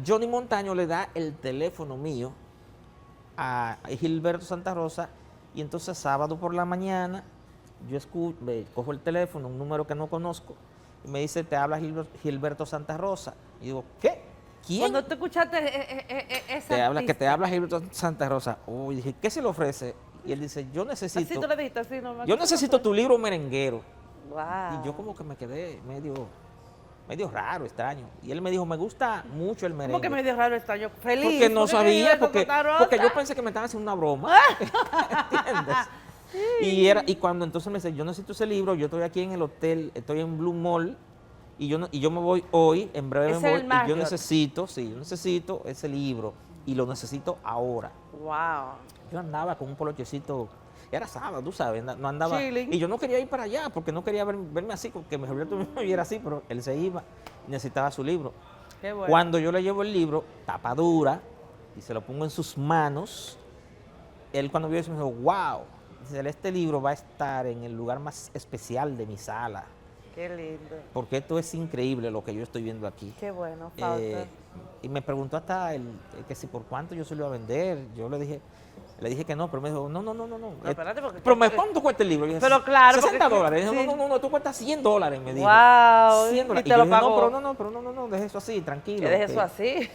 Johnny Montaño le da el teléfono mío a Gilberto Santa Rosa y entonces sábado por la mañana yo cojo el teléfono, un número que no conozco, y me dice, te habla Gilberto Santa Rosa. Y digo, ¿qué? ¿Quién? Cuando tú escuchaste te habla Gilberto Santa Rosa. Oh, y dije, ¿qué se le ofrece? Y él dice, yo necesito, así tú le dijiste, así, no, yo necesito tu libro merenguero. Wow. Y yo como que me quedé medio raro, extraño. Y él me dijo, me gusta mucho el merengue. ¿Cómo que medio raro, extraño? Feliz. Porque no sabía, porque yo pensé que me estaban haciendo una broma. ¿Entiendes? Y cuando entonces me dice, yo necesito ese libro, yo estoy aquí en el hotel, estoy en Blue Mall, y yo me voy hoy, en breve me voy, y yo necesito ese libro, y lo necesito ahora. Wow. Yo andaba con un polochecito, era sábado, tú sabes, no andaba, Chilling. y yo no quería ir para allá, porque no quería verme así, porque me viera así, pero él se iba, necesitaba su libro. Qué bueno. Cuando yo le llevo el libro, tapa dura, y se lo pongo en sus manos, él cuando vio eso me dijo, wow, este libro va a estar en el lugar más especial de mi sala. Qué lindo. Porque esto es increíble lo que yo estoy viendo aquí. Qué bueno, Fausto. Y me preguntó hasta que si por cuánto yo se lo iba a vender. Yo le dije que no, pero me dijo, no. Espérate, porque Pero ¿cuánto cuesta el libro? Y yo, pero claro, $60. Sí. Dijo, no, tú cuestas $100, me dijo. Wow. $100. Y te lo pagó. No, deje eso así, tranquilo. Que deje eso así.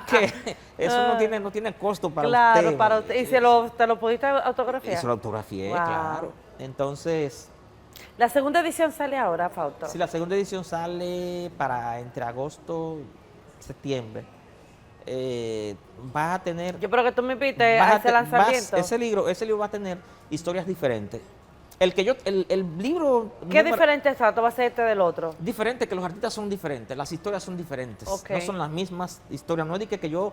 Que eso no tiene costo para claro, usted. para usted. ¿Y te lo pudiste autografiar? Y se lo autografié, Wow. claro. Entonces, La segunda edición sale ahora, Fausto. si la segunda edición sale para entre agosto y septiembre, vas a tener... Yo creo que tú me invites a ese lanzamiento. Ese libro va a tener historias diferentes. El libro... ¿Qué diferente exacto va a ser este del otro? Diferente, que los artistas son diferentes, las historias son diferentes. Okay. No son las mismas historias. No es de que yo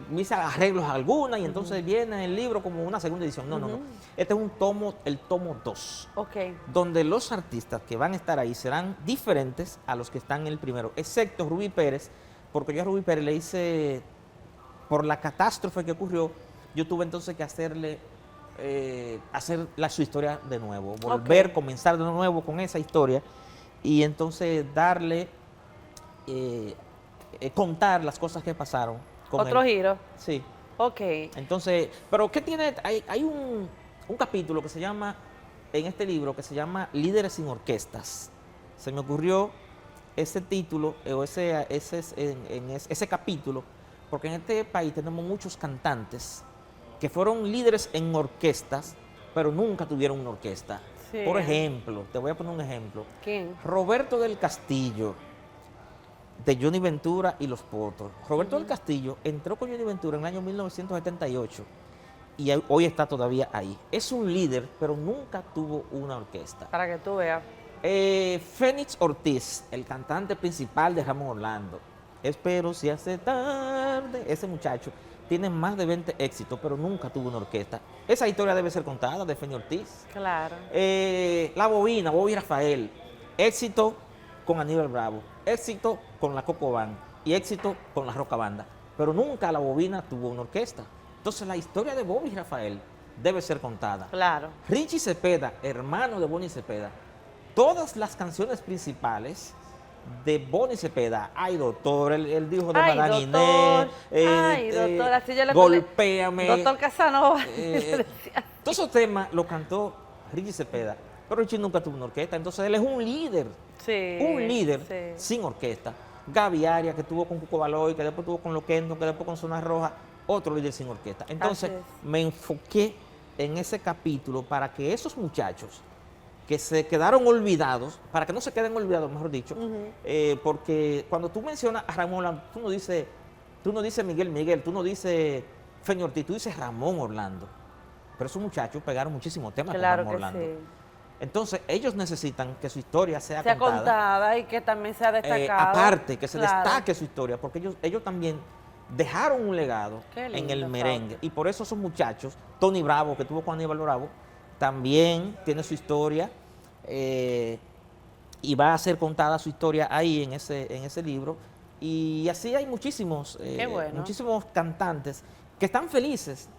me hice arreglos a alguna y entonces viene el libro como una segunda edición. No. Este es el tomo 2. Ok. Donde los artistas que van a estar ahí serán diferentes a los que están en el primero, excepto Rubí Pérez, porque yo a Rubí Pérez le hice, por la catástrofe que ocurrió, yo tuve entonces que hacer su historia de nuevo, comenzar de nuevo con esa historia y entonces contar las cosas que pasaron. ¿Otro giro? Sí. Ok. Entonces, pero ¿qué tiene? Hay un capítulo que se llama, en este libro, que se llama Líderes sin Orquestas. Se me ocurrió ese título, o ese capítulo, porque en este país tenemos muchos cantantes que fueron líderes en orquestas, pero nunca tuvieron una orquesta. Sí. Por ejemplo, te voy a poner un ejemplo. ¿Quién? Roberto del Castillo, de Johnny Ventura y Los Potros. Roberto del Castillo entró con Johnny Ventura en el año 1978 y hoy está todavía ahí. Es un líder, pero nunca tuvo una orquesta. Para que tú veas. Fénix Ortiz, el cantante principal de Ramón Orlando. Espero si hace tarde. Ese muchacho tiene más de 20 éxitos, pero nunca tuvo una orquesta. Esa historia debe ser contada de Fénix Ortiz. Claro. La Bobina, Bobby Rafael. Éxito con Aníbal Bravo. Éxito con la Coco Band. Y éxito con la Roca Banda. Pero nunca la Bobina tuvo una orquesta. Entonces la historia de Bobby Rafael debe ser contada. Claro. Richie Cepeda, hermano de Bonnie Cepeda. Todas las canciones principales de Bonnie Cepeda, ay doctor, el dijo de Ay, Madame doctor. Inés, Ay, doctor, así yo le Golpéame. Doctor Casanova. le decía. Todos esos temas los cantó Richie Cepeda, pero Richie nunca tuvo una orquesta, entonces él es un líder, Sí. sin orquesta. Gaby Arias, que tuvo con Cuco Baloy, que después tuvo con Loquendo, que después con Zona Roja, otro líder sin orquesta. Entonces Así es. me enfoqué en ese capítulo para que esos muchachos que se quedaron olvidados, para que no se queden olvidados, mejor dicho, porque cuando tú mencionas a Ramón Orlando, tú no dices Miguel, tú no dices Fénix Ortiz, tú dices Ramón Orlando. Pero esos muchachos pegaron muchísimos temas Claro con Ramón que Orlando. sí. Entonces, ellos necesitan que su historia sea Sea contada. contada y que también sea destacada. Aparte, que se Claro. destaque su historia, porque ellos también dejaron un legado Qué en lindo, el merengue. Fausto. Y por eso esos muchachos, Tony Bravo, que tuvo con Aníbal Bravo, también tiene su historia y va a ser contada su historia ahí en ese libro. Y así hay muchísimos bueno. muchísimos cantantes que están felices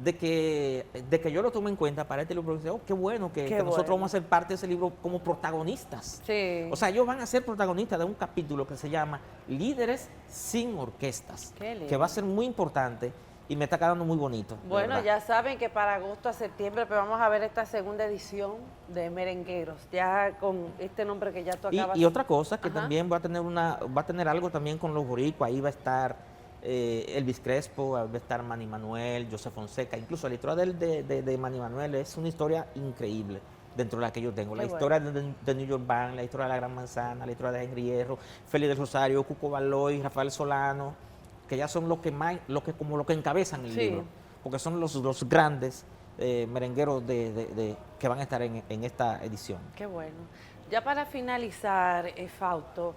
de que yo lo tome en cuenta para este libro. Oh, qué bueno que nosotros bueno. vamos a ser parte de ese libro como protagonistas. Sí. O sea, ellos van a ser protagonistas de un capítulo que se llama Líderes sin Orquestas, Qué lindo. que va a ser muy importante y me está quedando muy bonito. de Bueno, verdad. ya saben que para agosto a septiembre pues vamos a ver esta segunda edición de Merengueros, ya con este nombre que ya tú acabas. Y otra cosa que Ajá. también va a tener algo también con los boricuas. Ahí va a estar Elvis Crespo, va a estar Manny Manuel, José Fonseca. Incluso la historia de Manny Manuel es una historia increíble dentro de la que yo tengo. La Qué historia de New York Band, la historia de La Gran Manzana, la historia de Henry Hierro, Félix del Rosario, Cuco Baloy, Rafael Solano, que ya son los que encabezan el Sí. libro, porque son los grandes merengueros que van a estar en esta edición. Qué bueno. Ya para finalizar, Fausto,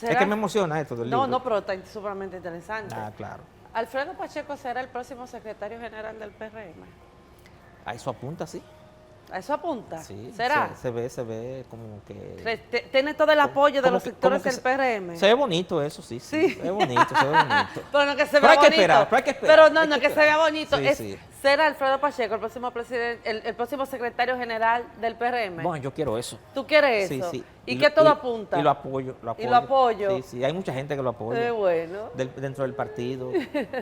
Es que me emociona esto del libro. No, pero está sumamente interesante. Ah, claro. Alfredo Pacheco será el próximo secretario general del PRM. A eso apunta, sí. ¿A eso apunta? Sí, ¿Será? Se ve como que... Tiene todo el apoyo de como los que- sectores como que del PRM. Se ve bonito eso, sí. Sí. Se ve bonito, se ve bonito. Pero no que se Pero vea hay que bonito. esperar, pero hay que esperar, Pero no, hay no, que que se vea esperar. bonito. Sí, Es sí. ser Alfredo Pacheco el próximo presidente, el próximo secretario general del PRM. Bueno, yo quiero eso. ¿Tú quieres Sí, eso? sí. ¿Y qué todo apunta? Y lo apoyo, lo apoyo. ¿Y lo apoyo? Sí, sí, hay mucha gente que lo apoya. Qué bueno. Dentro del partido,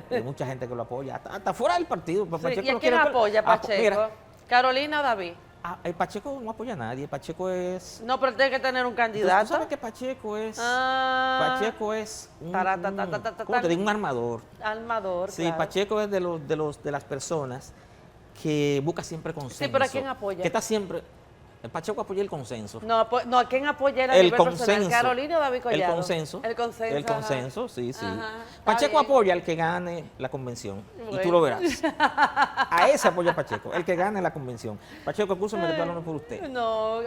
hay mucha gente que lo apoya, hasta fuera del partido. Pues Sí, Pacheco ¿y a lo quién quiere, apoya Pacheco? Mira, ¿Carolina o David? el Pacheco no apoya a nadie, Pacheco es... No, pero tiene que tener un ¿Tú candidato. sabes que Pacheco es... Ah, Pacheco es un, Taratatatatata. ¿cómo te digo? Un armador. Armador, Sí, claro. Pacheco es de las personas que busca siempre consenso. Sí, pero ¿a quién apoya? Que está siempre... El Pacheco apoya el consenso. No, no, ¿a quién apoya él a El nivel personal? consenso. ¿Carolina o David Collado? El consenso. El consenso. El ajá. consenso, sí, sí. Ajá, está Pacheco bien. apoya al que gane la convención. Y Bueno. tú lo verás. A ese apoya Pacheco, el que gane la convención. Pacheco, escúchame, que estoy hablando por usted. No,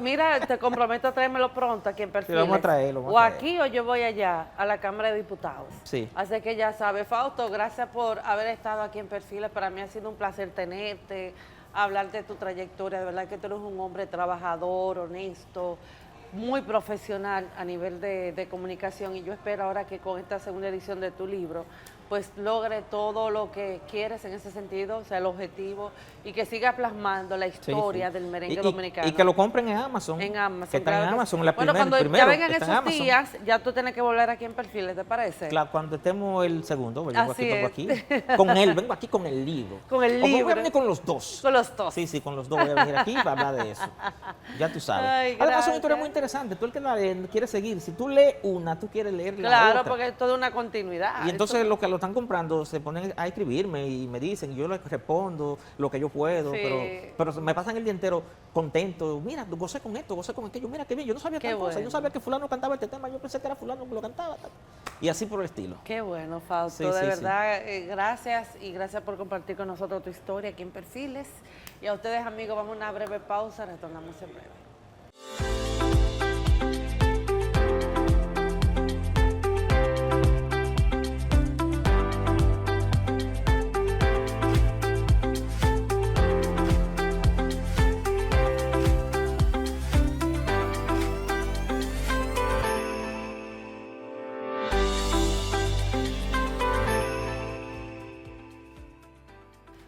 mira, te comprometo a traérmelo pronto aquí en Perfiles. vamos a traerlo, vamos O a traer. aquí o yo voy allá, a la Cámara de Diputados. Sí. Así que ya sabes, Fausto, gracias por haber estado aquí en Perfiles. Para mí ha sido un placer tenerte, hablar de tu trayectoria. De verdad que tú eres un hombre trabajador, honesto, muy profesional a nivel de comunicación. Y yo espero ahora que con esta segunda edición de tu libro, pues logre todo lo que quieres en ese sentido, o sea, el objetivo, y que siga plasmando la Sí, historia sí. del merengue Y dominano. Y que lo compren en Amazon. En Amazon. Que está claro en que Amazon, sí. la Bueno, primera, cuando primero ya vengan está en esos Amazon. días, ya tú tienes que volver aquí en Perfiles, ¿te parece? Claro, cuando estemos el segundo, vengo Así aquí, es. con él, vengo aquí con el libro. Con el O voy libro. a venir con los dos. Con los dos. Sí, sí, con los dos voy a venir aquí para hablar de eso. Ya tú sabes. Ay, Además, es una historia gracias. muy interesante. Tú el que la lee, quiere seguir. Si tú lees una, tú quieres leer la Claro, otra. porque es toda una continuidad. Y entonces lo que lo están comprando se ponen a escribirme y me dicen, y yo les respondo lo que yo puedo, Sí. pero me pasan el día entero contento. Mira, gocé con esto, gocé con aquello. Mira qué bien, yo no sabía Qué tal cosa, yo bueno. no sabía que fulano cantaba este tema, yo pensé que era fulano que lo cantaba. Tal. Y así por el estilo. Qué bueno, Fausto, Sí, de sí, sí. verdad, gracias y gracias por compartir con nosotros tu historia aquí en Perfiles. Y a ustedes, amigos, vamos a una breve pausa, retornamos en breve.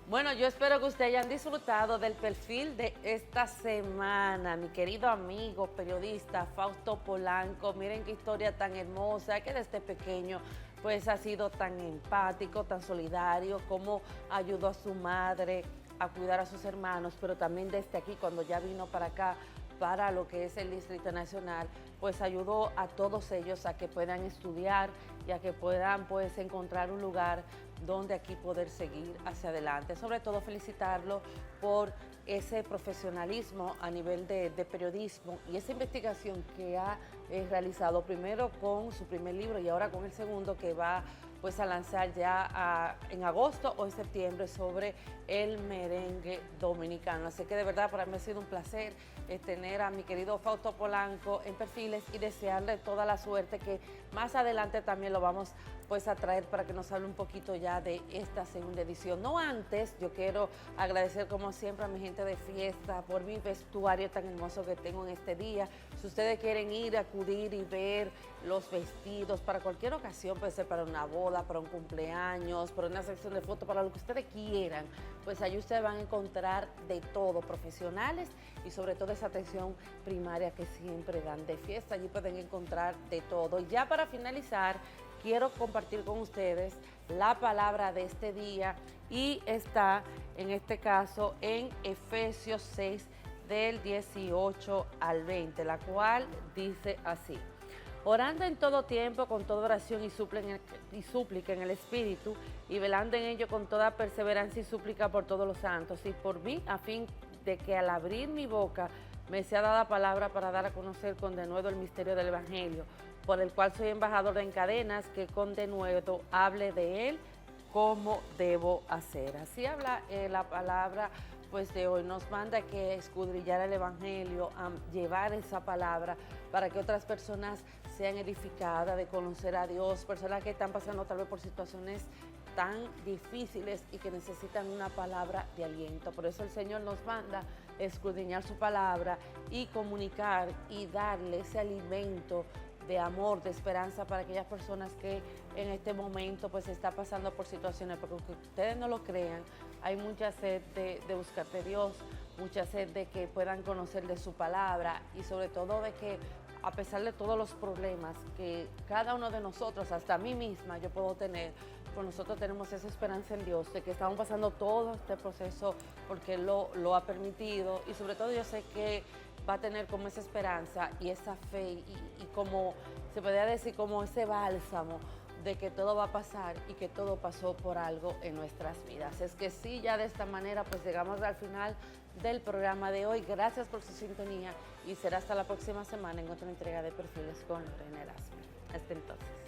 Bueno, yo espero que ustedes hayan disfrutado del perfil de esta semana. Mi querido amigo, periodista Fausto Polanco, miren qué historia tan hermosa, que desde pequeño pues ha sido tan empático, tan solidario, cómo ayudó a su madre a cuidar a sus hermanos, pero también desde aquí, cuando ya vino para acá, para lo que es el Distrito Nacional, pues ayudó a todos ellos a que puedan estudiar y a que puedan pues encontrar un lugar donde aquí poder seguir hacia adelante. Sobre todo felicitarlo por ese profesionalismo a nivel de periodismo y esa investigación que ha realizado primero con su primer libro y ahora con el segundo que va pues a lanzar ya en agosto o en septiembre sobre el merengue dominicano. Así que de verdad para mí ha sido un placer tener a mi querido Fausto Polanco en Perfiles y desearle toda la suerte, que más adelante también lo vamos pues a traer para que nos hable un poquito ya de esta segunda edición. No antes, yo quiero agradecer como siempre a mi gente de fiesta por mi vestuario tan hermoso que tengo en este día. Si ustedes quieren ir, acudir y ver los vestidos para cualquier ocasión, puede ser para una boda, para un cumpleaños, para una sección de fotos, para lo que ustedes quieran, pues allí ustedes van a encontrar de todo, profesionales y sobre todo esa atención primaria que siempre dan de fiesta. Allí pueden encontrar de todo. Y ya para finalizar, quiero compartir con ustedes la palabra de este día y está en este caso en Efesios 6 del 18 al 20, la cual dice así: orando en todo tiempo con toda oración y súplica en el Espíritu, y velando en ello con toda perseverancia y súplica por todos los santos y por mí, a fin de que al abrir mi boca me sea dada palabra para dar a conocer con denuedo el misterio del Evangelio, por el cual soy embajador en cadenas, que con denuedo hable de él como debo hacer. Así habla la palabra pues de hoy. Nos manda que escudrillar el Evangelio, a llevar esa palabra para que otras personas sean edificadas, de conocer a Dios, personas que están pasando tal vez por situaciones tan difíciles y que necesitan una palabra de aliento. Por eso el Señor nos manda escudriñar su palabra y comunicar y darle ese alimento de amor, de esperanza para aquellas personas que en este momento pues está pasando por situaciones, porque aunque ustedes no lo crean, hay mucha sed de buscar de Dios, mucha sed de que puedan conocer de su palabra y sobre todo de que a pesar de todos los problemas que cada uno de nosotros, hasta mí misma, yo puedo tener, pues nosotros tenemos esa esperanza en Dios, de que estamos pasando todo este proceso porque Él lo ha permitido y sobre todo yo sé que va a tener como esa esperanza y esa fe y como se podría decir como ese bálsamo de que todo va a pasar y que todo pasó por algo en nuestras vidas. Es que sí, ya de esta manera pues llegamos al final del programa de hoy. Gracias por su sintonía y será hasta la próxima semana en otra entrega de Perfiles con Lorena Erasmi. Hasta entonces.